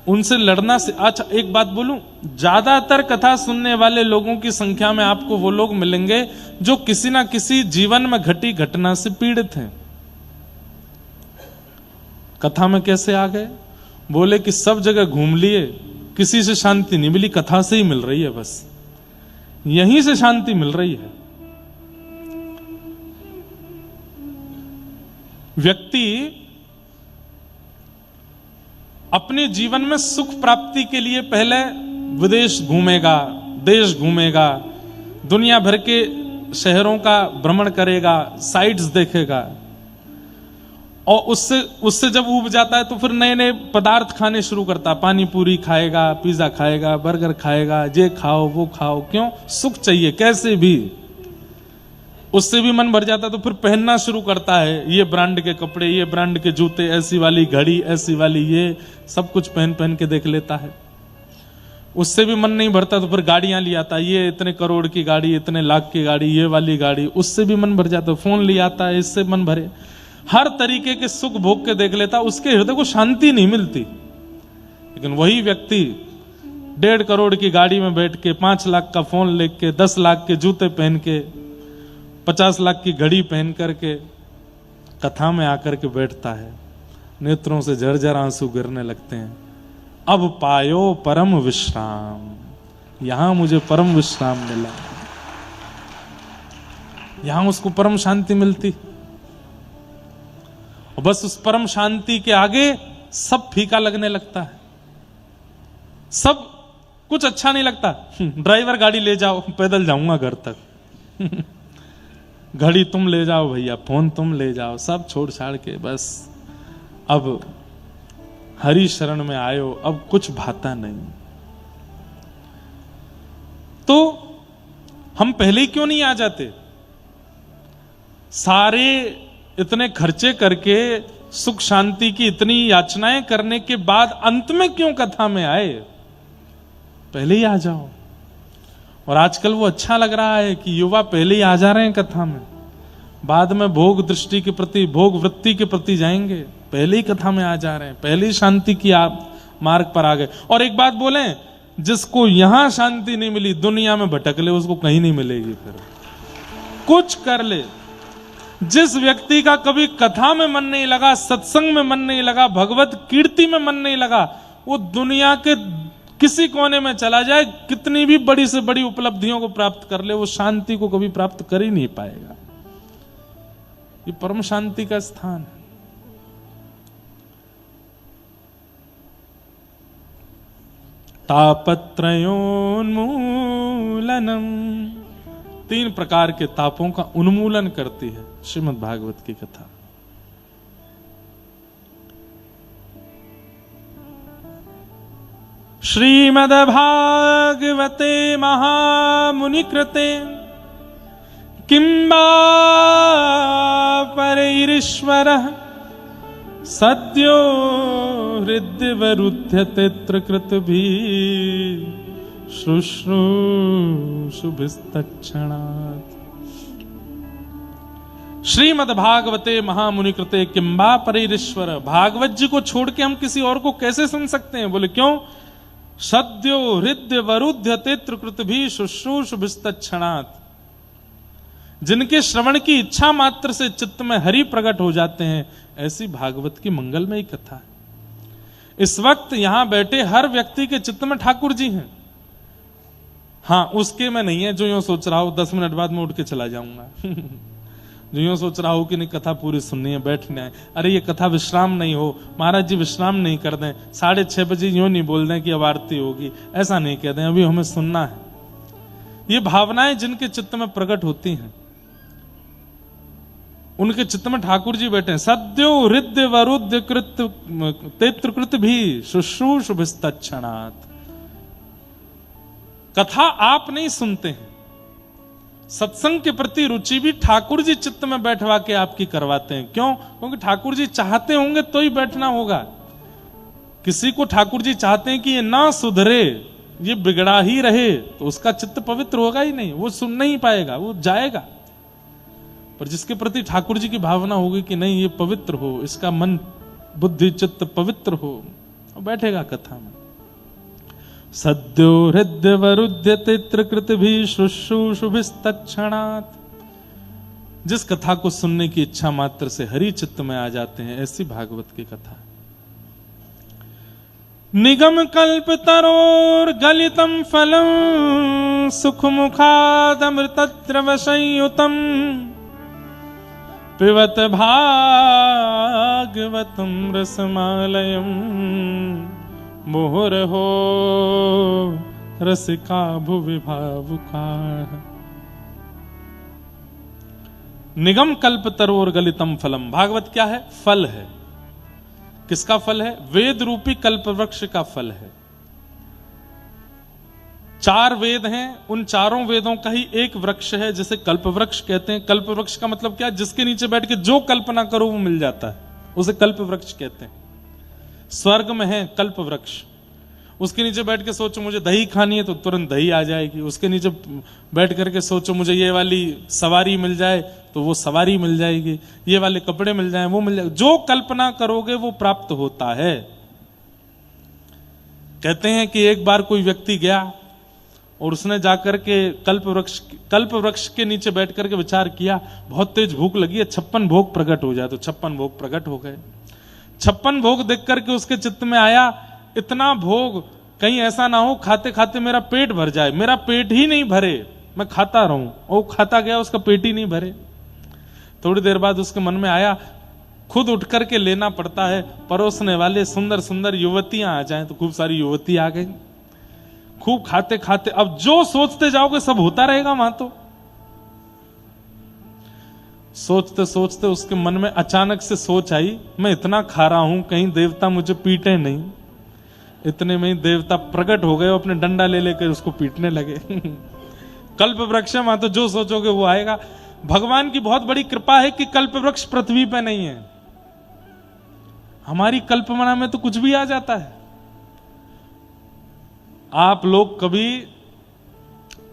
उनसे लड़ना से। अच्छा एक बात बोलूं, ज्यादातर कथा सुनने वाले लोगों की संख्या में आपको वो लोग मिलेंगे जो किसी ना किसी जीवन में घटी घटना से पीड़ित हैं। कथा में कैसे आ गए? बोले कि सब जगह घूम लिए, किसी से शांति नहीं मिली, कथा से ही मिल रही है, बस यहीं से शांति मिल रही है। व्यक्ति अपने जीवन में सुख प्राप्ति के लिए पहले विदेश घूमेगा, देश घूमेगा, दुनिया भर के शहरों का भ्रमण करेगा, साइट्स देखेगा, और उससे जब ऊब जाता है तो फिर नए नए पदार्थ खाने शुरू करता। पानी पूरी खाएगा, पिज्जा खाएगा, बर्गर खाएगा, ये खाओ वो खाओ। क्यों? सुख चाहिए कैसे भी। उससे भी मन भर जाता है तो फिर पहनना शुरू करता है, ये ब्रांड के कपड़े, ये ब्रांड के जूते, ऐसी वाली घड़ी, ऐसी वाली, ये सब कुछ पहन पहन के देख लेता है। उससे भी मन नहीं भरता तो फिर गाड़ियां ले आता है, ये इतने करोड़ की गाड़ी, इतने लाख की गाड़ी, ये वाली गाड़ी, उससे भी मन भर जाता है। फोन ले आता है, इससे मन भरे। हर तरीके के सुख भोग के देख लेता, उसके हृदय को शांति नहीं मिलती। लेकिन वही व्यक्ति 1.5 करोड़ की गाड़ी में बैठ के, 5 लाख का फोन लेके, 10 लाख के जूते पहन के, 50 लाख की घड़ी पहन करके कथा में आकर के बैठता है, नेत्रों से झरझर आंसू गिरने लगते हैं। अब पायो परम विश्राम, यहां मुझे परम विश्राम मिला, यहां उसको परम शांति मिलती। और बस उस परम शांति के आगे सब फीका लगने लगता है, सब कुछ अच्छा नहीं लगता। ड्राइवर गाड़ी ले जाओ, पैदल जाऊंगा घर तक। घड़ी तुम ले जाओ भैया, फोन तुम ले जाओ, सब छोड़ छाड़ के बस अब हरि शरण में आयो, अब कुछ भाता नहीं। तो हम पहले ही क्यों नहीं आ जाते? सारे इतने खर्चे करके, सुख शांति की इतनी याचनाएं करने के बाद अंत में क्यों कथा में आए? पहले ही आ जाओ। और आजकल वो अच्छा लग रहा है कि युवा पहले ही आ जा रहे हैं कथा में, बाद में भोग दृष्टि के प्रति, भोग वृत्ति के प्रति जाएंगे, पहले ही कथा में आ जा रहे हैं, पहले ही शांति की आप मार्ग पर आ गए। और एक बात बोलें, जिसको यहां शांति नहीं मिली, दुनिया में भटक ले, उसको कहीं नहीं मिलेगी। फिर कुछ कर ले। जिस व्यक्ति का कभी कथा में मन नहीं लगा, सत्संग में मन नहीं लगा, भगवत कीर्ति में मन नहीं लगा, वो दुनिया के किसी कोने में चला जाए, कितनी भी बड़ी से बड़ी उपलब्धियों को प्राप्त कर ले, वो शांति को कभी प्राप्त कर ही नहीं पाएगा। ये परम शांति का स्थान है। तापत्रयोन्मूलनम, 3 प्रकार के तापों का उन्मूलन करती है श्रीमद् भागवत की कथा। श्रीमद् भागवते महामुनि कृते किंबा परैरीश्वरः सद्यो हृद्यवरुध्यते कृतभिः शुश्रूषुभिस्तत्क्षणात्। श्रीमद् भागवते महामुनि कृते किंबा परैरीश्वर, भागवत जी को छोड़ के हम किसी और को कैसे सुन सकते हैं? बोले क्यों? सद्यो हृदय वरुध्यते कृतभिः शुश्रूषुभिस्तत्क्षणात्। जिनके श्रवण की इच्छा मात्र से चित्त में हरि प्रकट हो जाते हैं, ऐसी भागवत की मंगलमयी कथा है। इस वक्त यहां बैठे हर व्यक्ति के चित्त में ठाकुर जी हैं। हाँ, उसके में नहीं है जो यूं सोच रहा हो 10 मिनट बाद मैं उठ के चला जाऊंगा जो यूं सोच रहा हो कि नहीं कथा पूरी सुननी है, बैठना है। अरे ये कथा विश्राम नहीं हो, महाराज जी विश्राम नहीं कर दें, 6:30 बजे यूं नहीं बोल दें कि अब आरती होगी, ऐसा नहीं कह दें, अभी हमें सुनना है। ये भावनाएं जिनके चित्त में प्रकट होती हैं, उनके चित्त में ठाकुर जी बैठे हैं। सद्यो हृदय वरुद्य कृत तेत्रकृत भी शुश्रूषुभिस्तच्छणात्। कथा आप नहीं सुनते हैं, सत्संग के प्रति रुचि भी ठाकुर जी चित्त में बैठवा के आपकी करवाते हैं। क्यों? क्योंकि ठाकुर जी चाहते होंगे तो ही बैठना होगा। किसी को ठाकुर जी चाहते हैं कि ये ना सुधरे, ये बिगड़ा ही रहे, तो उसका चित्त पवित्र होगा ही नहीं, वो सुन नहीं पाएगा, वो जाएगा। पर जिसके प्रति ठाकुर जी की भावना होगी कि नहीं ये पवित्र हो, इसका मन बुद्धि चित्त पवित्र हो, वो बैठेगा कथा में। सद्यो हृदय वरुद्य तित्रकृत भी शुश्रूषुभिस्तच्छणात्। जिस कथा को सुनने की इच्छा मात्र से हरि चित्त में आ जाते हैं, ऐसी भागवत की कथा। निगम कल्प तरोर गलितम फलम सुख मुखादमृतद्रव संयुतम पिबत भागवतम रसमालयम मुहुर्हो रसिका भुवि भावुका। निगम कल्प तरोर गलितम फलम। भागवत क्या है? फल है। किसका फल है? वेद रूपी कल्प वृक्ष का फल है। 4 वेद हैं, उन चारों वेदों का ही एक वृक्ष है जिसे कल्प वृक्ष कहते हैं। कल्प वृक्ष का मतलब क्या? जिसके नीचे बैठ के जो कल्पना करो वो मिल जाता है, उसे कल्प वृक्ष कहते हैं। स्वर्ग में है कल्प वृक्ष, उसके नीचे बैठ के सोचो मुझे दही खानी है तो तुरंत दही आ जाएगी। उसके नीचे बैठ करके सोचो मुझे ये वाली सवारी मिल जाए तो वो सवारी मिल जाएगी, ये वाले कपड़े मिल जाए वो मिल जाएगा। जो कल्पना करोगे वो प्राप्त होता है। कहते हैं कि एक बार कोई व्यक्ति गया और उसने जाकर के कल्प वृक्ष के नीचे बैठ करके विचार किया, बहुत तेज भूख लगी है, 56 भोग प्रकट हो जाए। तो 56 भोग प्रकट हो गए। 56 भोग देख करके उसके चित्त में आया, इतना भोग कहीं ऐसा ना हो खाते खाते मेरा पेट भर जाए, मेरा पेट ही नहीं भरे, मैं खाता रहूं। वो खाता गया, उसका पेट ही नहीं भरे। थोड़ी देर बाद उसके मन में आया, खुद उठ करके लेना पड़ता है, परोसने वाले सुंदर सुंदर युवतियां आ जाएं। तो खूब सारी युवती आ गई। खूब खाते खाते अब जो सोचते जाओगे सब होता रहेगा वहां। तो सोचते सोचते उसके मन में अचानक से सोच आई, मैं इतना खा रहा हूं कहीं देवता मुझे पीटे नहीं। इतने में ही देवता प्रकट हो गए, अपने डंडा ले लेकर उसको पीटने लगे। कल्प वृक्ष वहां तो जो सोचोगे वो आएगा। भगवान की बहुत बड़ी कृपा है कि कल्प वृक्ष पृथ्वी पे नहीं है। हमारी कल्पना में तो कुछ भी आ जाता है। आप लोग कभी,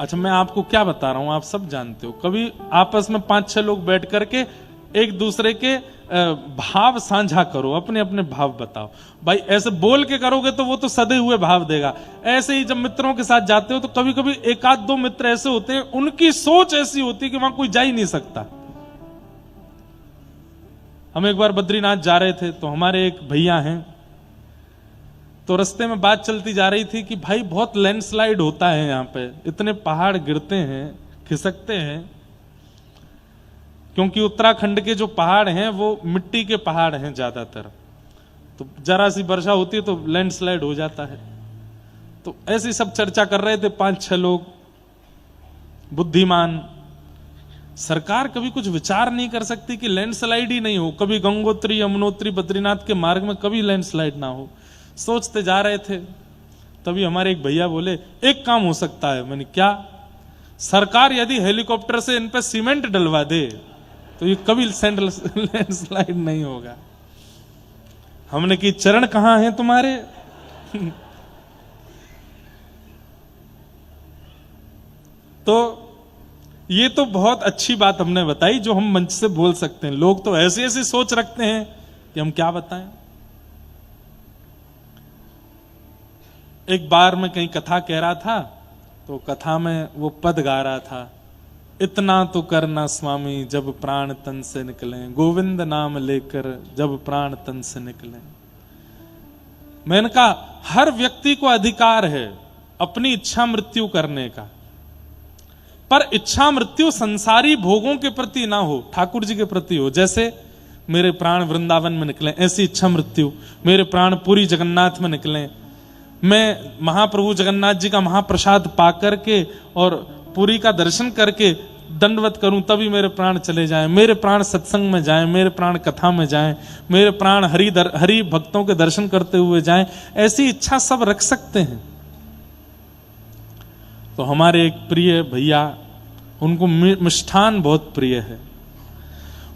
अच्छा मैं आपको क्या बता रहा हूं, आप सब जानते हो, कभी आपस में 5-6 लोग बैठ करके एक दूसरे के भाव साझा करो, अपने अपने भाव बताओ। भाई ऐसे बोल के करोगे तो वो तो सदे हुए भाव देगा। ऐसे ही जब मित्रों के साथ जाते हो तो कभी कभी 1-2 मित्र ऐसे होते हैं, उनकी सोच ऐसी होती है कि वहां कोई जा ही नहीं सकता। हम एक बार बद्रीनाथ जा रहे थे तो हमारे एक भैया हैं, तो रास्ते में बात चलती जा रही थी कि भाई बहुत लैंडस्लाइड होता है यहाँ पे, इतने पहाड़ गिरते हैं, खिसकते हैं, क्योंकि उत्तराखंड के जो पहाड़ हैं वो मिट्टी के पहाड़ हैं ज्यादातर। तो जरा सी वर्षा होती है तो लैंडस्लाइड हो जाता है। तो ऐसी सब चर्चा कर रहे थे 5-6 लोग बुद्धिमान। सरकार कभी कुछ विचार नहीं कर सकती कि लैंडस्लाइड ही नहीं हो, कभी गंगोत्री यमुनोत्री बद्रीनाथ के मार्ग में कभी लैंडस्लाइड ना हो। सोचते जा रहे थे, तभी हमारे एक भैया बोले एक काम हो सकता है। मैंने क्या? सरकार यदि हेलीकॉप्टर से इन पे सीमेंट डलवा दे तो ये कभी लैंडस्लाइड नहीं होगा। हमने की चरण कहां हैं तुम्हारे? तो ये तो बहुत अच्छी बात हमने बताई जो हम मंच से बोल सकते हैं। लोग तो ऐसी ऐसी सोच रखते हैं कि हम क्या बताएं। एक बार मैं कहीं कथा कह रहा था तो कथा में वो पद गा रहा था, इतना तो करना स्वामी जब प्राण तन से निकले, गोविंद नाम लेकर जब प्राण तन से निकले। मैंने कहा हर व्यक्ति को अधिकार है अपनी इच्छा मृत्यु करने का, पर इच्छा मृत्यु संसारी भोगों के प्रति ना हो, ठाकुर जी के प्रति हो। जैसे मेरे प्राण वृंदावन में निकले, ऐसी इच्छा मृत्यु। मेरे प्राण पुरी जगन्नाथ में निकले, मैं महाप्रभु जगन्नाथ जी का महाप्रसाद पा करके और पुरी का दर्शन करके दंडवत करूं, तभी मेरे प्राण चले जाएं। मेरे प्राण सत्संग में जाएं, मेरे प्राण कथा में जाएं, मेरे प्राण हरि भक्तों के दर्शन करते हुए जाएं। ऐसी इच्छा सब रख सकते हैं। तो हमारे एक प्रिय भैया, उनको मिष्ठान बहुत प्रिय है।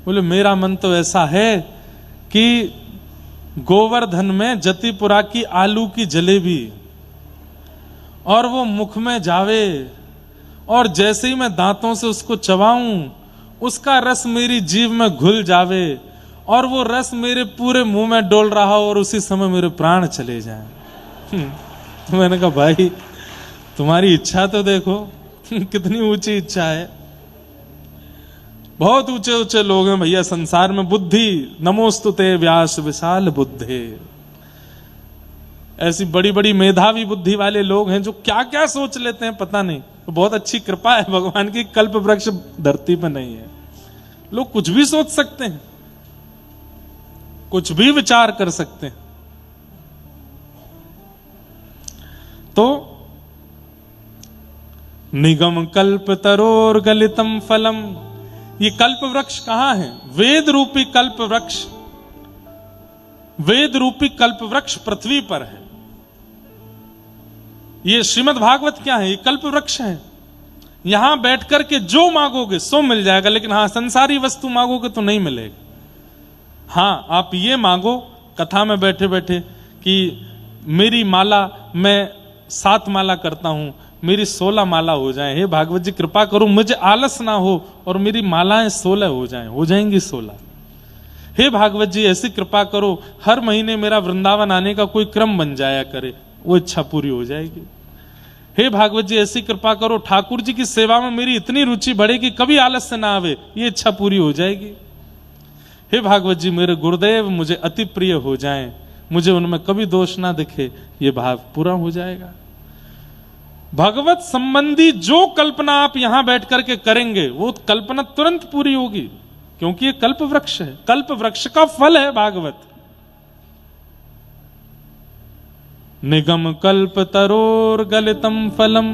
बोले मेरा मन तो ऐसा है कि गोवर्धन में जतिपुरा की आलू की जलेबी और वो मुख में जावे और जैसे ही मैं दांतों से उसको चबाऊं, उसका रस मेरी जीभ में घुल जावे और वो रस मेरे पूरे मुंह में डोल रहा हो और उसी समय मेरे प्राण चले जाएं। तो मैंने कहा भाई तुम्हारी इच्छा तो देखो कितनी ऊंची इच्छा है। बहुत ऊंचे ऊंचे लोग हैं भैया संसार में। बुद्धि नमोस्तुते व्यास विशाल बुद्धे, ऐसी बड़ी बड़ी मेधावी बुद्धि वाले लोग हैं जो क्या क्या सोच लेते हैं पता नहीं। तो बहुत अच्छी कृपा है भगवान की, कल्प वृक्ष धरती पर नहीं है। लोग कुछ भी सोच सकते हैं, कुछ भी विचार कर सकते हैं। तो निगम कल्प तरोर गलितम फलम, ये कल्प वृक्ष कहां है? वेद रूपी कल्प वृक्ष, वेद रूपी कल्प वृक्ष पृथ्वी पर है। ये श्रीमद् भागवत क्या है? ये कल्प वृक्ष है। यहां बैठ करके जो मांगोगे सो मिल जाएगा, लेकिन हां संसारी वस्तु मांगोगे तो नहीं मिलेगा। हां आप ये मांगो कथा में बैठे बैठे कि मेरी माला मैं 7 माला करता हूं, मेरी 16 माला हो जाए। हे भागवत जी कृपा करो मुझे आलस ना हो और मेरी मालाएं 16 हो जाएं, हो जाएंगी 16। हे भागवत जी ऐसी कृपा करो हर महीने मेरा वृंदावन आने का कोई क्रम बन जाया करे, वो इच्छा पूरी हो जाएगी। हे भागवत जी ऐसी कृपा करो ठाकुर जी की सेवा में मेरी इतनी रुचि बढ़े कि कभी आलस से ना आवे, ये इच्छा पूरी हो जाएगी। हे भागवत जी मेरे गुरुदेव मुझे अति प्रिय हो जाएं, मुझे उनमें कभी दोष ना दिखे, ये भाव पूरा हो जाएगा। भगवत संबंधी जो कल्पना आप यहां बैठ करके करेंगे वो कल्पना तुरंत पूरी होगी, क्योंकि ये कल्प वृक्ष है। कल्प वृक्ष का फल है भागवत। निगम कल्प तरोर गलितम फलम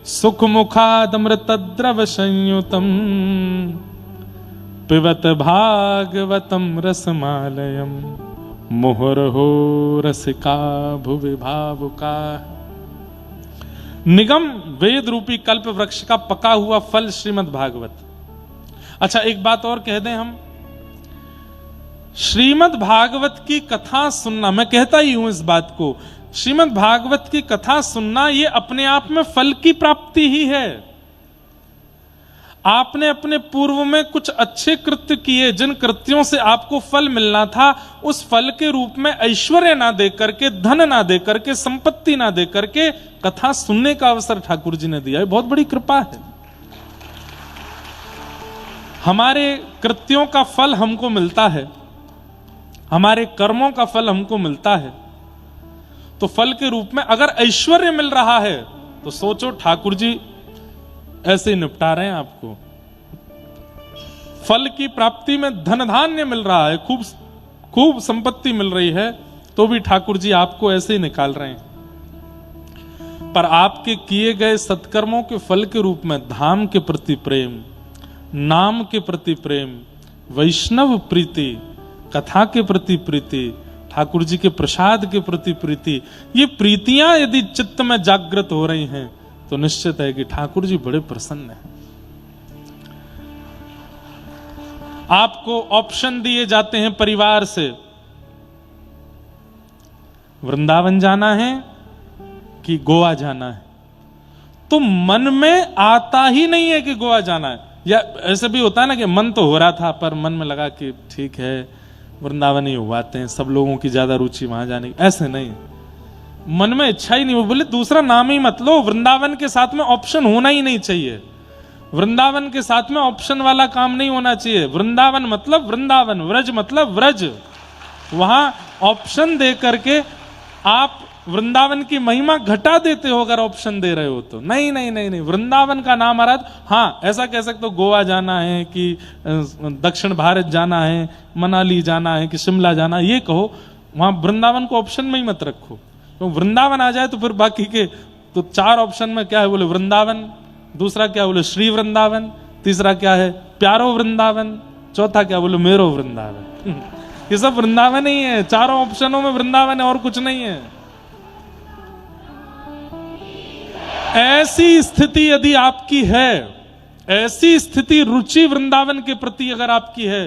सुख मुखादमृत द्रव संयुतम पिबत भागवतम रसमालयम मुहुर्हो रसिका भुवि भावुका। निगम वेद रूपी कल्प वृक्ष का पका हुआ फल श्रीमद् भागवत। अच्छा एक बात और कह दें हम, श्रीमद् भागवत की कथा सुनना, मैं कहता ही हूं इस बात को, श्रीमद् भागवत की कथा सुनना ये अपने आप में फल की प्राप्ति ही है। आपने अपने पूर्व में कुछ अच्छे कृत्य किए, जिन कृत्यों से आपको फल मिलना था, उस फल के रूप में ऐश्वर्य ना दे करके, धन ना दे करके, संपत्ति ना दे करके कथा सुनने का अवसर ठाकुर जी ने दिया। ये बहुत बड़ी कृपा है। हमारे कृत्यों का फल हमको मिलता है, हमारे कर्मों का फल हमको मिलता है, तो फल के रूप में अगर ऐश्वर्य मिल रहा है तो सोचो ठाकुर जी ऐसे निपटा रहे हैं आपको। फल की प्राप्ति में धन धान्य मिल रहा है, खूब खूब संपत्ति मिल रही है, तो भी ठाकुर जी आपको ऐसे ही निकाल रहे हैं। पर आपके किए गए सत्कर्मों के फल के रूप में धाम के प्रति प्रेम, नाम के प्रति प्रेम, वैष्णव प्रीति, कथा के प्रति प्रीति, ठाकुर जी के प्रसाद के प्रति प्रीति, ये प्रीतियां यदि चित्त में जागृत हो रही हैं तो निश्चित है कि ठाकुर जी बड़े प्रसन्न हैं। आपको ऑप्शन दिए जाते हैं परिवार से, वृंदावन जाना है कि गोवा जाना है, तो मन में आता ही नहीं है कि गोवा जाना है। या ऐसे भी होता है ना कि मन तो हो रहा था पर मन में लगा कि ठीक है वृंदावन ही हुआते हैं, सब लोगों की ज्यादा रुचि वहां जाने की। ऐसे नहीं, मन में इच्छा ही नहीं। वो बोले दूसरा नाम ही मत लो, वृंदावन के साथ में ऑप्शन होना ही नहीं चाहिए। वृंदावन के साथ में ऑप्शन वाला काम नहीं होना चाहिए। वृंदावन मतलब वृंदावन, व्रज मतलब व्रज। वहां ऑप्शन दे करके आप वृंदावन की महिमा घटा देते हो अगर ऑप्शन दे रहे हो तो। नहीं नहीं नहीं नहीं, वृंदावन का नाम महाराज, हाँ ऐसा कह सकते हो गोवा जाना है कि दक्षिण भारत जाना है, मनाली जाना है कि शिमला जाना है, ये कहो। वहां वृंदावन को ऑप्शन में ही मत रखो। तो वृंदावन आ जाए तो फिर बाकी के तो 4 ऑप्शन में क्या है, बोले वृंदावन, दूसरा क्या बोले श्री वृंदावन, तीसरा क्या है प्यारो वृंदावन, चौथा क्या बोले मेरो वृंदावन। ये सब वृंदावन ही है, चारों ऑप्शनों में वृंदावन है और कुछ नहीं है। ऐसी स्थिति यदि आपकी है, ऐसी स्थिति रुचि वृंदावन के प्रति अगर आपकी है,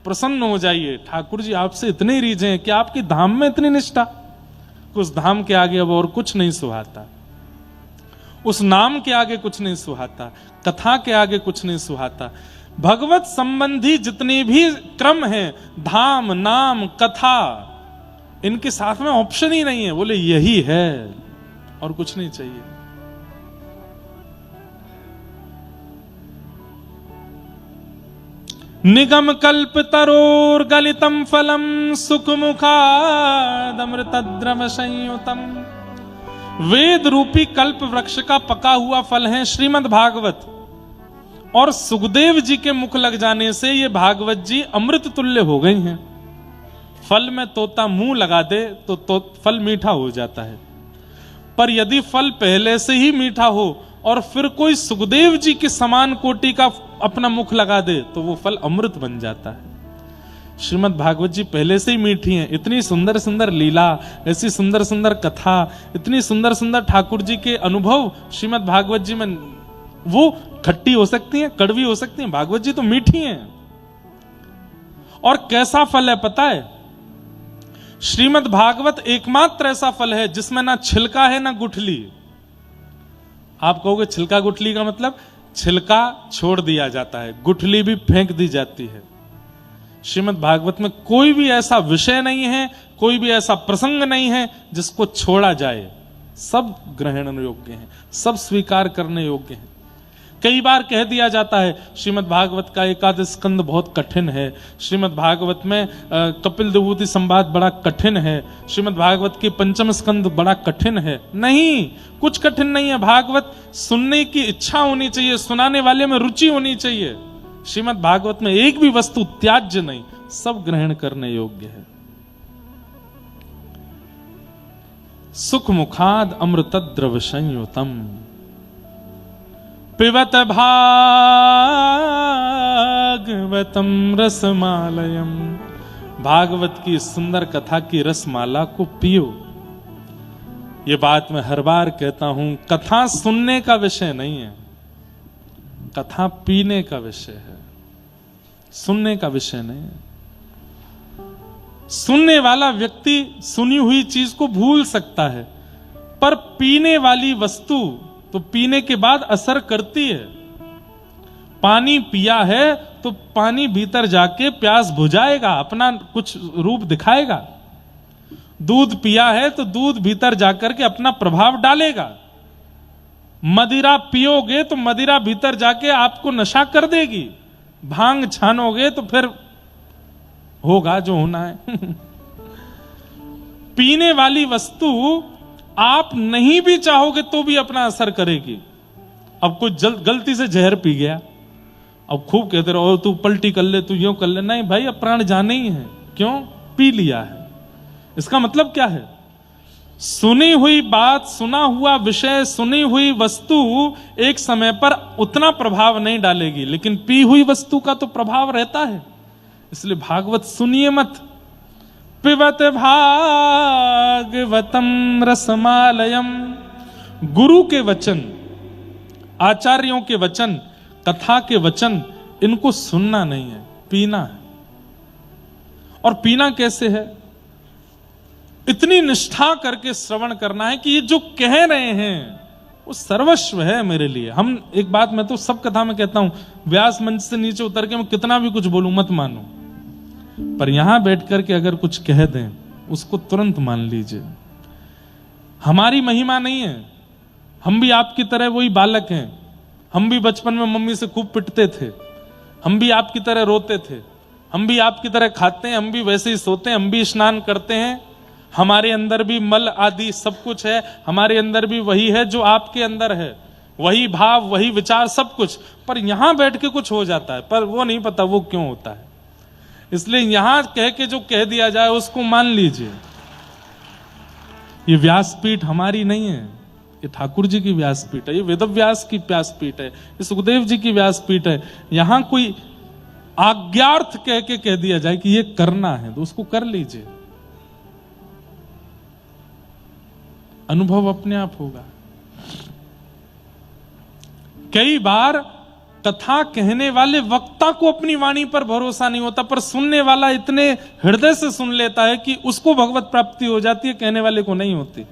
प्रसन्न हो जाइए। ठाकुर जी आपसे इतने रीझे हैं कि आपकी धाम में इतनी निष्ठा, उस धाम के आगे अब और कुछ नहीं सुहाता, उस नाम के आगे कुछ नहीं सुहाता, कथा के आगे कुछ नहीं सुहाता। भगवत संबंधी जितने भी क्रम हैं, धाम नाम कथा, इनके साथ में ऑप्शन ही नहीं है, बोले यही है और कुछ नहीं चाहिए। निगम कल्प तरोर गलितम फलम सुख मुखादमृत द्रव संयुतम। वेद रूपी कल्प वृक्ष का पका हुआ फल है श्रीमद् भागवत, और सुखदेव जी के मुख लग जाने से ये भागवत जी अमृत तुल्य हो गई हैं। फल में तोता मुंह लगा दे तो फल मीठा हो जाता है, पर यदि फल पहले से ही मीठा हो और फिर कोई सुखदेव जी के समान कोटि का अपना मुख लगा दे तो वो फल अमृत बन जाता है। श्रीमद् भागवत जी पहले से ही मीठी हैं। इतनी सुंदर सुंदर लीला, ऐसी सुंदर सुंदर कथा, इतनी सुंदर सुंदर ठाकुर जी के अनुभव श्रीमद् भागवत जी में। वो खट्टी हो सकती हैं, कड़वी हो सकती हैं, भागवत जी तो मीठी हैं। और कैसा फल है पता है, श्रीमद् भागवत एकमात्र ऐसा फल है जिसमें ना छिलका है ना गुठली। आप कहोगे छिलका गुठली का मतलब, छिलका छोड़ दिया जाता है, गुठली भी फेंक दी जाती है। श्रीमद् भागवत में कोई भी ऐसा विषय नहीं है, कोई भी ऐसा प्रसंग नहीं है जिसको छोड़ा जाए। सब ग्रहण योग्य हैं, सब स्वीकार करने योग्य हैं। कई बार कह दिया जाता है श्रीमद् भागवत का एकादश स्कंद बहुत कठिन है, श्रीमद् भागवत में कपिल विभूति संवाद बड़ा कठिन है, श्रीमद् भागवत की पंचम स्कंद बड़ा कठिन है। नहीं, कुछ कठिन नहीं है। भागवत सुनने की इच्छा होनी चाहिए, सुनाने वाले में रुचि होनी चाहिए। श्रीमद् भागवत में एक भी वस्तु त्याज्य नहीं, सब ग्रहण करने योग्य है। सुख मुखाद अमृत द्रव संयुतम पिबत भागवतम रसमालयम। भागवत की सुंदर कथा की रसमाला को पियो। ये बात मैं हर बार कहता हूं, कथा सुनने का विषय नहीं है, कथा पीने का विषय है, सुनने का विषय नहीं है। सुनने वाला व्यक्ति सुनी हुई चीज को भूल सकता है, पर पीने वाली वस्तु तो पीने के बाद असर करती है। पानी पिया है तो पानी भीतर जाके प्यास बुझाएगा, अपना कुछ रूप दिखाएगा। दूध पिया है तो दूध भीतर जाकर के अपना प्रभाव डालेगा। मदिरा पियोगे तो मदिरा भीतर जाके आपको नशा कर देगी। भांग छानोगे तो फिर होगा जो होना है। पीने वाली वस्तु आप नहीं भी चाहोगे तो भी अपना असर करेगी। अब कोई गलती से जहर पी गया, अब खूब कहते रहो तू पलटी कर ले, तू यूं कर ले, नहीं भाई अब प्राण जाने ही है। क्यों? पी लिया है। इसका मतलब क्या है? सुनी हुई बात, सुना हुआ विषय, सुनी हुई वस्तु एक समय पर उतना प्रभाव नहीं डालेगी, लेकिन पी हुई वस्तु का तो प्रभाव रहता है। इसलिए भागवत सुनिए मत। पिबत भागवतम रसमालयम। गुरु के वचन, आचार्यों के वचन, कथा के वचन, इनको सुनना नहीं है, पीना है। और पीना कैसे है? इतनी निष्ठा करके श्रवण करना है कि ये जो कह रहे हैं वो सर्वस्व है मेरे लिए। हम एक बात मैं तो सब कथा में कहता हूं, व्यास मंच से नीचे उतर के मैं कितना भी कुछ बोलूं मत मानो, पर यहां बैठ करके अगर कुछ कह दें उसको तुरंत मान लीजिए। हमारी महिमा नहीं है, हम भी आपकी तरह वही बालक हैं। हम भी बचपन में मम्मी से खूब पिटते थे, हम भी आपकी तरह रोते थे, हम भी आपकी तरह खाते हैं, हम भी वैसे ही सोते हैं, हम भी स्नान करते हैं, हमारे अंदर भी मल आदि सब कुछ है, हमारे अंदर भी वही है जो आपके अंदर है, वही भाव, वही विचार, सब कुछ। पर यहां बैठ के कुछ हो जाता है, पर वो नहीं पता वो क्यों होता है। इसलिए यहां कह के जो कह दिया जाए उसको मान लीजिए। ये व्यासपीठ हमारी नहीं है, ये ठाकुर जी की व्यासपीठ है, ये वेदव्यास की व्यासपीठ है, ये सुखदेव जी की व्यासपीठ है। यहां कोई आज्ञार्थ कह के कह दिया जाए कि ये करना है तो उसको कर लीजिए, अनुभव अपने आप होगा। कई बार कथा कहने वाले वक्ता को अपनी वाणी पर भरोसा नहीं होता, पर सुनने वाला इतने हृदय से सुन लेता है कि उसको भगवत प्राप्ति हो जाती है, कहने वाले को नहीं होती।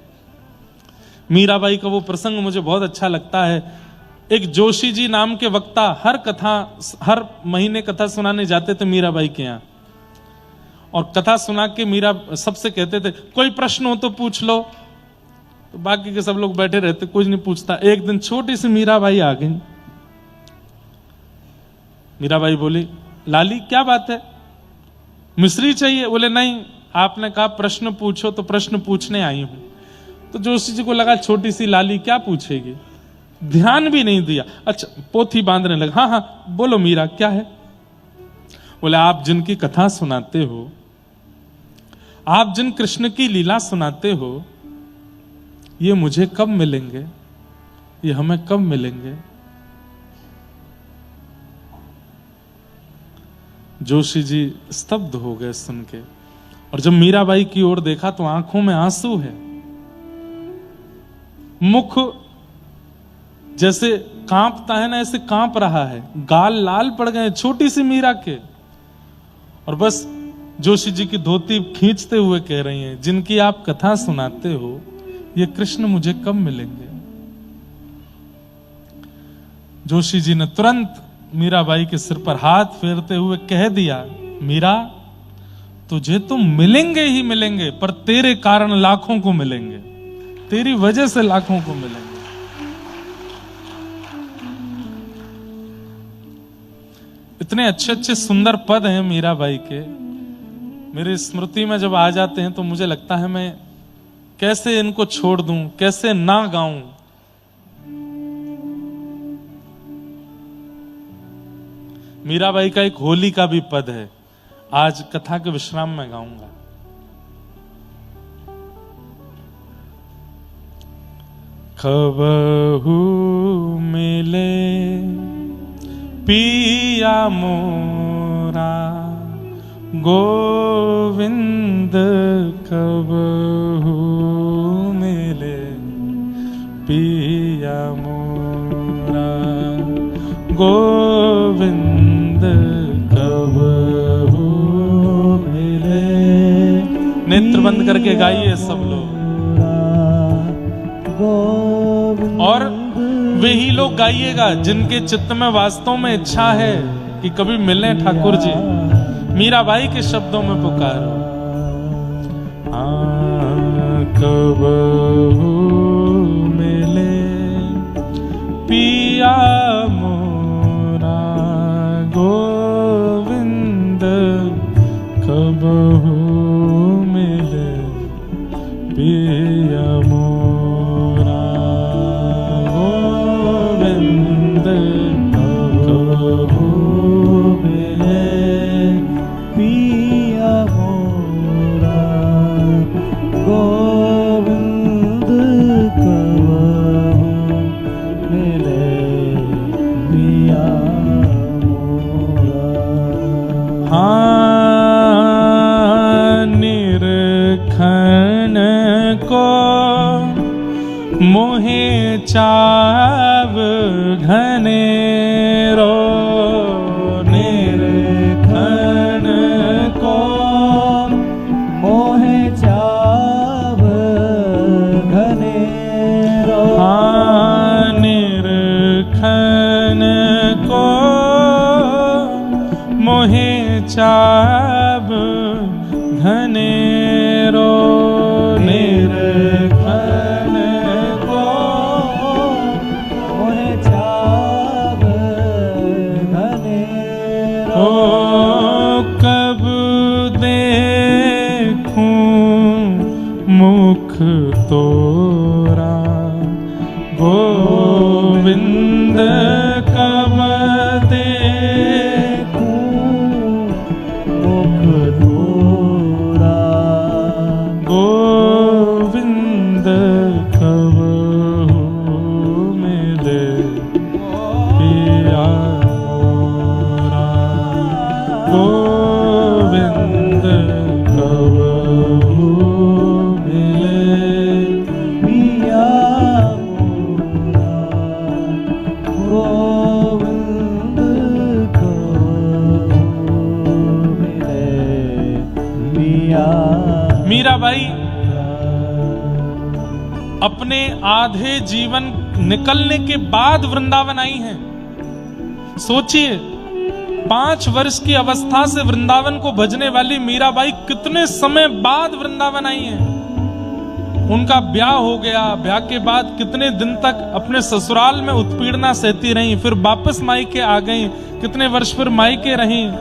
मीराबाई का वो प्रसंग मुझे बहुत अच्छा लगता है। एक जोशी जी नाम के वक्ता हर महीने कथा सुनाने जाते थे मीराबाई के यहाँ, और कथा सुना के मीरा सबसे कहते थे कोई प्रश्न हो तो पूछ लो, तो बाकी के सब लोग बैठे रहते, कुछ नहीं पूछता। एक दिन छोटी सी मीराबाई आ गई। मीराबाई बोली, लाली क्या बात है, मिश्री चाहिए? बोले नहीं, आपने कहा प्रश्न पूछो तो प्रश्न पूछने आई हूं। तो जोशी जी को लगा छोटी सी लाली क्या पूछेगी, ध्यान भी नहीं दिया। अच्छा, पोथी बांधने लगा। हाँ हाँ बोलो मीरा क्या है? बोले आप जिनकी कथा सुनाते हो, आप जिन कृष्ण की लीला सुनाते हो, ये मुझे कब मिलेंगे, ये हमें कब मिलेंगे? जोशी जी स्तब्ध हो गए सुन के, और जब मीराबाई की ओर देखा तो आंखों में आंसू है, मुख जैसे कांपता है ना, ऐसे कांप रहा है, गाल लाल पड़ गए छोटी सी मीरा के, और बस जोशी जी की धोती खींचते हुए कह रही हैं, जिनकी आप कथा सुनाते हो, ये कृष्ण मुझे कब मिलेंगे? जोशी जी ने तुरंत मीराबाई के सिर पर हाथ फेरते हुए कह दिया, मीरा तुझे तो मिलेंगे ही मिलेंगे, पर तेरे कारण लाखों को मिलेंगे, तेरी वजह से लाखों को मिलेंगे। इतने अच्छे अच्छे सुंदर पद हैं मीराबाई के, मेरी स्मृति में जब आ जाते हैं तो मुझे लगता है मैं कैसे इनको छोड़ दूं, कैसे ना गाऊं। मीराबाई का एक होली का भी पद है, आज कथा के विश्राम में गाऊंगा। कबहू मिले पिया मोरा गोविंद, कबहू मिले पिया मोरा गोविंद, कबहू मिले। नेत्र बंद करके गाइए सब लोग। और वे ही लोग गाइएगा जिनके चित्त में वास्तव में इच्छा है कि कभी मिले ठाकुर जी। मीराबाई के शब्दों में पुकारो, कबहू मिले पिया मोरा गोविंद, कबहू मिले पिया मोरा गोविंद, कबहू मिले पिया मोरा गोविंद, कबहू मिले पिया मोरा। हाँ निरखन को मोहे चाव घनेरो, निरखन को मोहे चाव घनेरो। हाँ निरखन को मोहे चाव घनेरो, निरखन को मोहे चाव मुख तोरा गोविंद कब देखूं मुख तोरा गोविंद कब मिले पिया मोरा गोविंद कब मीराबाई अपने आधे जीवन निकलने के बाद वृंदावन आई हैं। सोचिए 5 वर्ष की अवस्था से वृंदावन को भजने वाली मीराबाई कितने समय बाद वृंदावन आई हैं। उनका ब्याह हो गया, ब्याह के बाद कितने दिन तक अपने ससुराल में उत्पीड़ना सहती रहीं, फिर वापस मायके आ गईं, कितने वर्ष फिर मायके रहीं,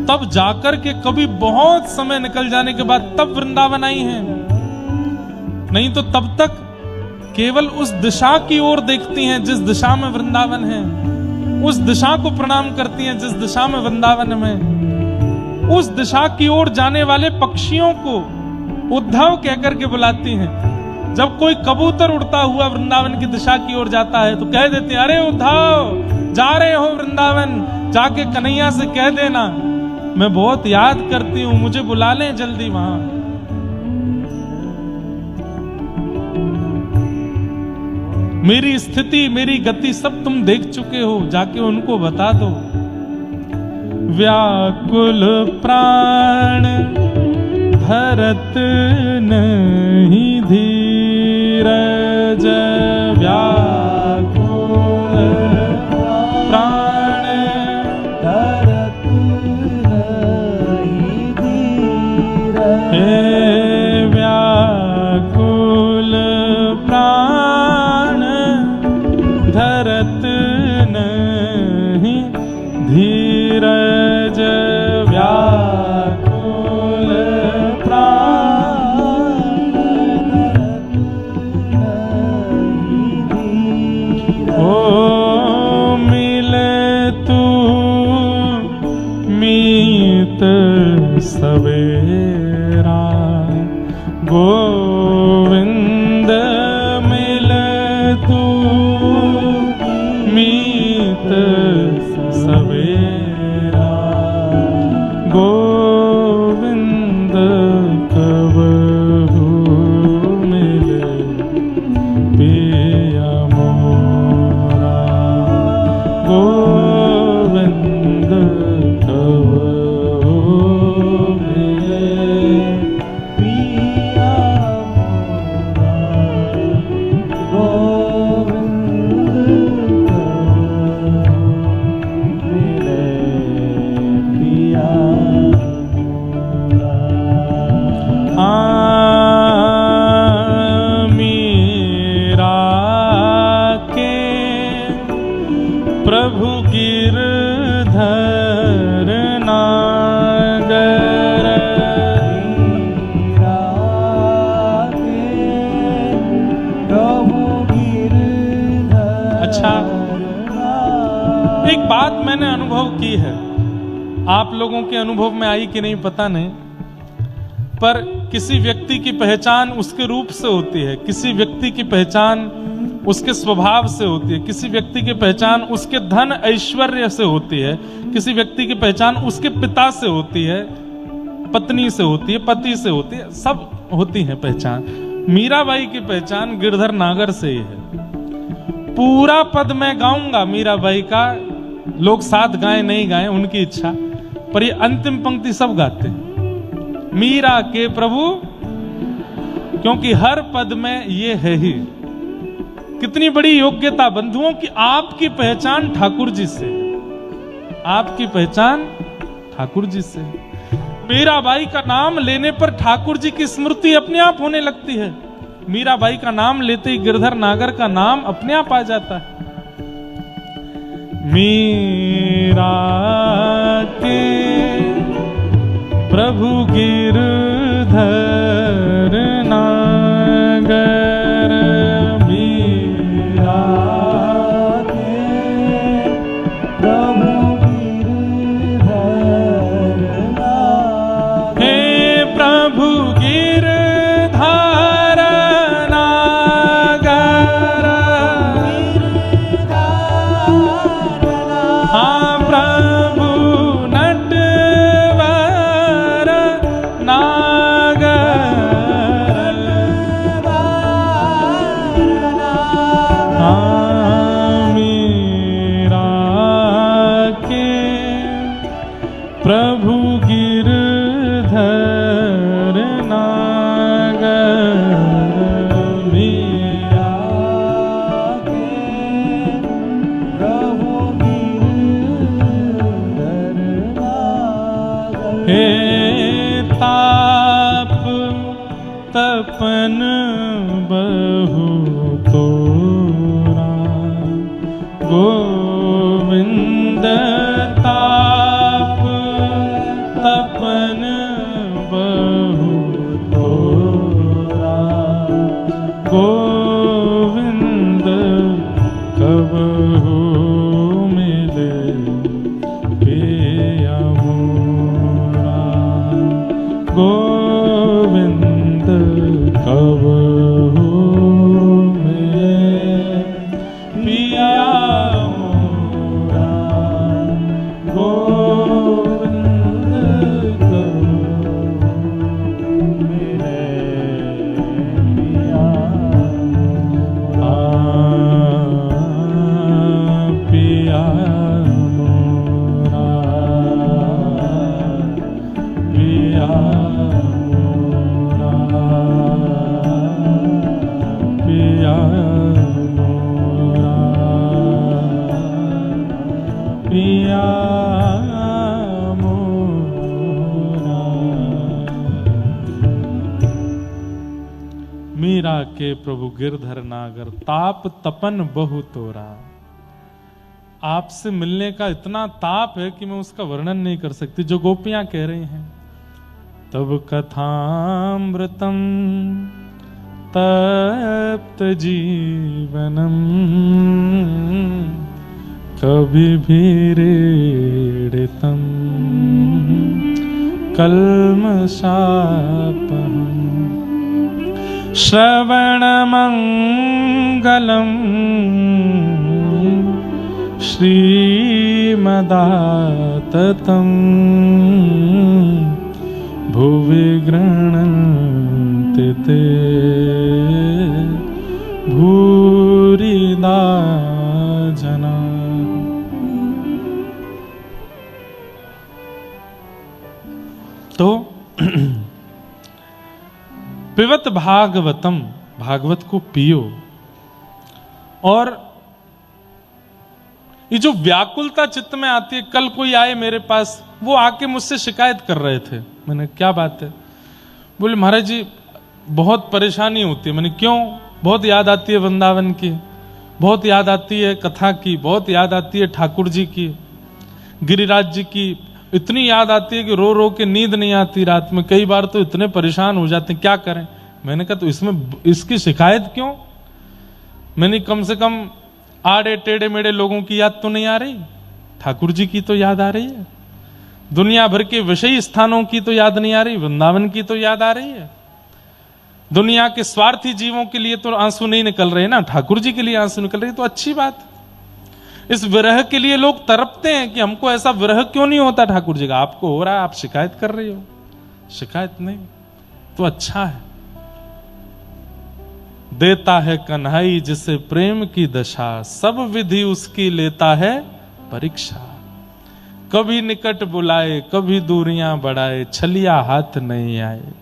तब जाकर के कभी बहुत समय निकल जाने के बाद तब वृंदावन आई हैं। नहीं तो तब तक केवल उस दिशा की ओर देखती हैं जिस दिशा में वृंदावन है, उस दिशा को प्रणाम करती हैं जिस दिशा में वृंदावन में। उस दिशा की ओर जाने वाले पक्षियों को उद्धव कहकर के बुलाती हैं। जब कोई कबूतर उड़ता हुआ वृंदावन की दिशा की ओर जाता है तो कह देते हैं, अरे उद्धव जा रहे हो वृंदावन, जाके कन्हैया से कह देना मैं बहुत याद करती हूं, मुझे बुला लें जल्दी वहां। मेरी स्थिति मेरी गति सब तुम देख चुके हो, जाके उनको बता दो। व्याकुल प्राण भरत नहीं धीरज, व्याकुल प्राण भरत नहीं धीरज, हे व्याकुल प्राण धरत नहीं धीरज, व्याकुल प्राण ओ मिले तू मीत सवेरा, गोविंद मिले तू मीत सवेरा, गोविंद कब मिले पिया मोरा, गोविंद कब मिले पिया मीरा के प्रभु गिरधर नागर, अच्छा एक बात मैंने अनुभव की है, आप लोगों के अनुभव में आई कि नहीं पता नहीं, पर किसी व्यक्ति की पहचान उसके रूप से होती है, किसी व्यक्ति की पहचान उसके स्वभाव से होती है, किसी व्यक्ति की पहचान उसके धन ऐश्वर्य से होती है, किसी व्यक्ति की पहचान उसके पिता से होती है, पत्नी से होती है, पति से होती है, सब होती है पहचान। मीराबाई की पहचान गिरधर नागर से ही है। पूरा पद मैं गाऊंगा मीराबाई का, लोग साथ गाएं नहीं गाएं उनकी इच्छा, पर ये अंतिम पंक्ति सब गाते हैं, मीरा के प्रभु, क्योंकि हर पद में ये है ही। कितनी बड़ी योग्यता बंधुओं की, आपकी पहचान ठाकुर जी से, आपकी पहचान ठाकुर जी से। मीराबाई का नाम लेने पर ठाकुर जी की स्मृति अपने आप होने लगती है। मीराबाई का नाम लेते ही गिरधर नागर का नाम अपने आप आ जाता है। मीरा के प्रभु गिरधर तपन बहु तोरा, गोविंद ताप तपन बहु तोरा, गोविंद कबहु मिले पिया मोरा, गोविंद कबहु मिले पिया मोरा, गोविंद कबहु मिले पिया पिया मोरा, पिया पिया मोरा, पिया मोरा। मीरा के प्रभु गिरधर नागर, ताप तपन बहु तोरा। आपसे मिलने का इतना ताप है कि मैं उसका वर्णन नहीं कर सकती। जो गोपियां कह रही हैं, तब कथामृतम तप्त जीवनम, कभी भी रीडितम कल्मषापहम, श्रवण मंगलम श्रीमदाततम, भुवि गृह्णन्ति ते भूरिदा जना। तो पिबत भागवतम, भागवत को पियो। और ये जो व्याकुलता चित्त में आती है, कल कोई आए मेरे पास, वो आके मुझसे शिकायत कर रहे थे। मैंने क्या बात है? बोले महाराज जी बहुत परेशानी होती है। मैंने क्यों? बहुत याद आती है वृंदावन की, बहुत याद आती है कथा की, बहुत याद आती है ठाकुर जी की, गिरिराज जी की। इतनी याद आती है कि रो रो के नींद नहीं आती रात में। कई बार तो इतने परेशान हो जाते हैं, क्या करें। मैंने कहा तो इसमें इसकी शिकायत क्यों? मैंने कम से कम आड़े टेढ़े मेढ़े लोगों की याद तो नहीं आ रही, ठाकुर जी की तो याद आ रही है। दुनिया भर के विषयी स्थानों की तो याद नहीं आ रही, वृंदावन की तो याद आ रही है। दुनिया के स्वार्थी जीवों के लिए तो आंसू नहीं निकल रहे ना, ठाकुर जी के लिए आंसू निकल रहे, तो अच्छी बात। इस विरह के लिए लोग तरपते हैं कि हमको ऐसा विरह क्यों नहीं होता ठाकुर जी का। आपको हो रहा है, आप शिकायत कर रही हो, शिकायत नहीं तो अच्छा है। देता है कन्हई जिसे प्रेम की दशा, सब विधि उसकी लेता है परीक्षा। कभी निकट बुलाए, कभी दूरियां बढ़ाए, छलिया हाथ नहीं आए,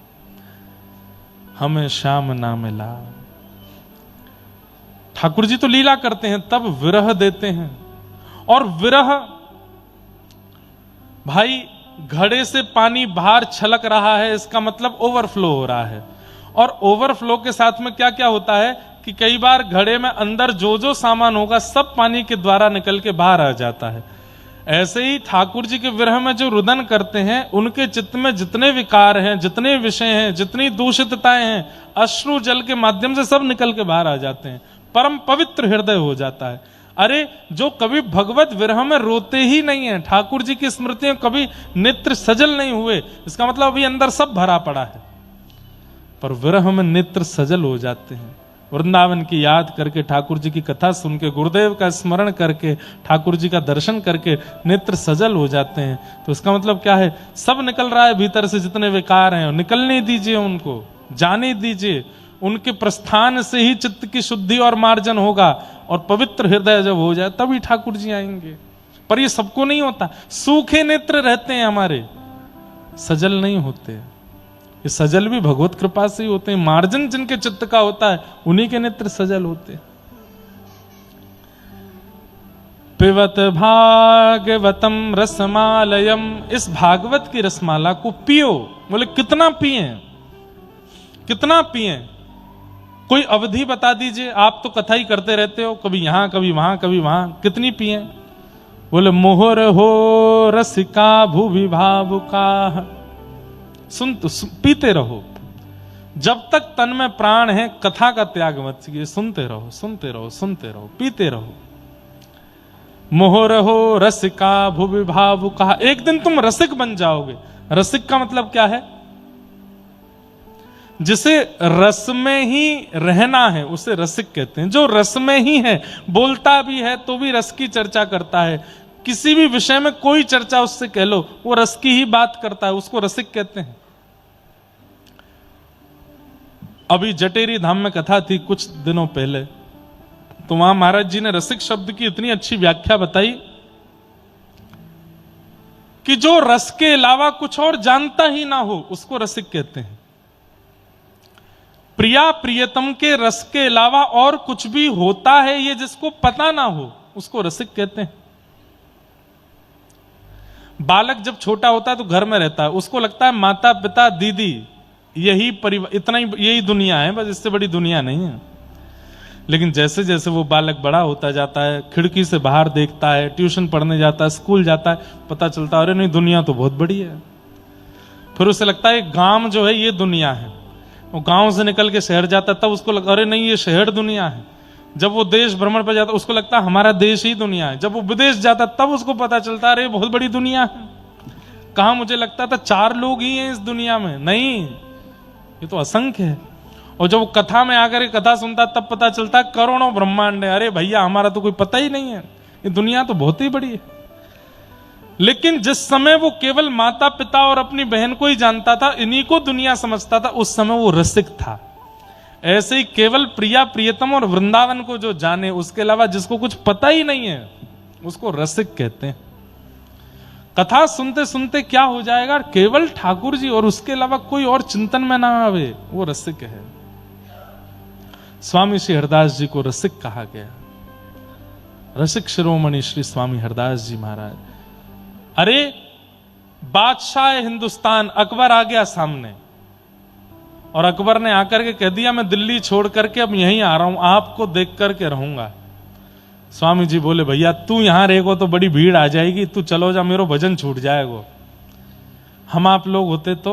हमें श्याम ना मिला। ठाकुर जी तो लीला करते हैं, तब विरह देते हैं। और विरह, भाई घड़े से पानी बाहर छलक रहा है, इसका मतलब ओवरफ्लो हो रहा है। और ओवरफ्लो के साथ में क्या क्या होता है कि कई बार घड़े में अंदर जो जो सामान होगा सब पानी के द्वारा निकल के बाहर आ जाता है। ऐसे ही ठाकुर जी के विरह में जो रुदन करते हैं, उनके चित्त में जितने विकार हैं, जितने विषय हैं, जितनी दूषितताएं हैं, अश्रु जल के माध्यम से सब निकल के बाहर आ जाते हैं। परम पवित्र हृदय हो जाता है। अरे जो कभी भगवत विरह में रोते ही नहीं है, ठाकुर जी की स्मृतियों कभी नेत्र सजल नहीं हुए, इसका मतलब अभी अंदर सब भरा पड़ा है, पर विरह में नेत्र सजल हो जाते हैं। वृंदावन की याद करके, ठाकुर जी की कथा सुन के, गुरुदेव का स्मरण करके, ठाकुर जी का दर्शन करके नेत्र सजल हो जाते हैं। तो इसका मतलब क्या है? सब निकल रहा है भीतर से, जितने विकार हैं निकलने दीजिए, उनको जाने दीजिए। उनके प्रस्थान से ही चित्त की शुद्धि और मार्जन होगा, और पवित्र हृदय जब हो जाए तभी ठाकुर जी आएंगे। पर ये सबको नहीं होता। सूखे नेत्र रहते हैं हमारे, सजल नहीं होते। ये सजल भी भगवत कृपा से ही होते हैं। मार्जन जिनके चित्त का होता है, उन्हीं के नेत्र सजल होते हैं। पिबत भागवतम रसमालयम, इस भागवत की रसमाला को पियो। बोले कितना पिए? कितना पिए, कोई अवधि बता दीजिए। आप तो कथा ही करते रहते हो, कभी यहां कभी वहां कभी वहां, कितनी पिए? बोले मोहर हो रसिका भूवि भावुका। पीते रहो जब तक तन में प्राण है, कथा का त्याग मत कीजिए, सुनते रहो सुनते रहो सुनते रहो, पीते रहो। मोहर हो रसिका भूवि भावुका, एक दिन तुम रसिक बन जाओगे। रसिक का मतलब क्या है? जिसे रस में ही रहना है उसे रसिक कहते हैं। जो रस में ही है, बोलता भी है तो भी रस की चर्चा करता है, किसी भी विषय में कोई चर्चा उससे कह लो वो रस की ही बात करता है, उसको रसिक कहते हैं। अभी जटेरी धाम में कथा थी कुछ दिनों पहले, तो वहां महाराज जी ने रसिक शब्द की इतनी अच्छी व्याख्या बताई कि जो रस के अलावा कुछ और जानता ही ना हो उसको रसिक कहते हैं। प्रिया प्रियतम के रस के अलावा और कुछ भी होता है ये जिसको पता ना हो उसको रसिक कहते हैं। बालक जब छोटा होता है तो घर में रहता है, उसको लगता है माता पिता दीदी यही परिवार, इतना ही, यही दुनिया है, बस इससे बड़ी दुनिया नहीं है। लेकिन जैसे जैसे वो बालक बड़ा होता जाता है, खिड़की से बाहर देखता है, ट्यूशन पढ़ने जाता है, स्कूल जाता है, पता चलता है अरे नहीं दुनिया तो बहुत बड़ी है। फिर उसे लगता है गांव जो है ये दुनिया है। वो गांव से निकल के शहर जाता है तब उसको लगता अरे नहीं ये शहर दुनिया है। जब वो देश भ्रमण पर जाता उसको लगता है हमारा देश ही दुनिया है। जब वो विदेश जाता तब उसको पता चलता अरे बहुत बड़ी दुनिया है। कहा मुझे लगता था 4 लोग ही हैं इस दुनिया में, नहीं ये तो असंख्य है। और जब वो कथा में आकर कथा सुनता तब पता चलता करोड़ों ब्रह्मांड है। अरे भैया हमारा तो कोई पता ही नहीं है, ये दुनिया तो बहुत ही बड़ी है। लेकिन जिस समय वो केवल माता पिता और अपनी बहन को ही जानता था, इन्हीं को दुनिया समझता था, उस समय वो रसिक था। ऐसे ही केवल प्रिया प्रियतम और वृंदावन को जो जाने, उसके अलावा जिसको कुछ पता ही नहीं है उसको रसिक कहते हैं। कथा सुनते सुनते क्या हो जाएगा, केवल ठाकुर जी और उसके अलावा कोई और चिंतन में ना आवे, वो रसिक है। स्वामी श्री हरदास जी को रसिक कहा गया। रसिक शिरोमणि श्री स्वामी हरदास जी महाराज। अरे बादशाह हिंदुस्तान अकबर आ गया सामने, और अकबर ने आकर के कह दिया मैं दिल्ली छोड़ करके अब यहीं आ रहा हूं, आपको देख करके रहूंगा। स्वामी जी बोले भैया तू यहां रहेगो तो बड़ी भीड़ आ जाएगी, तू चलो जा, मेरो भजन छूट जाएगो। हम आप लोग होते तो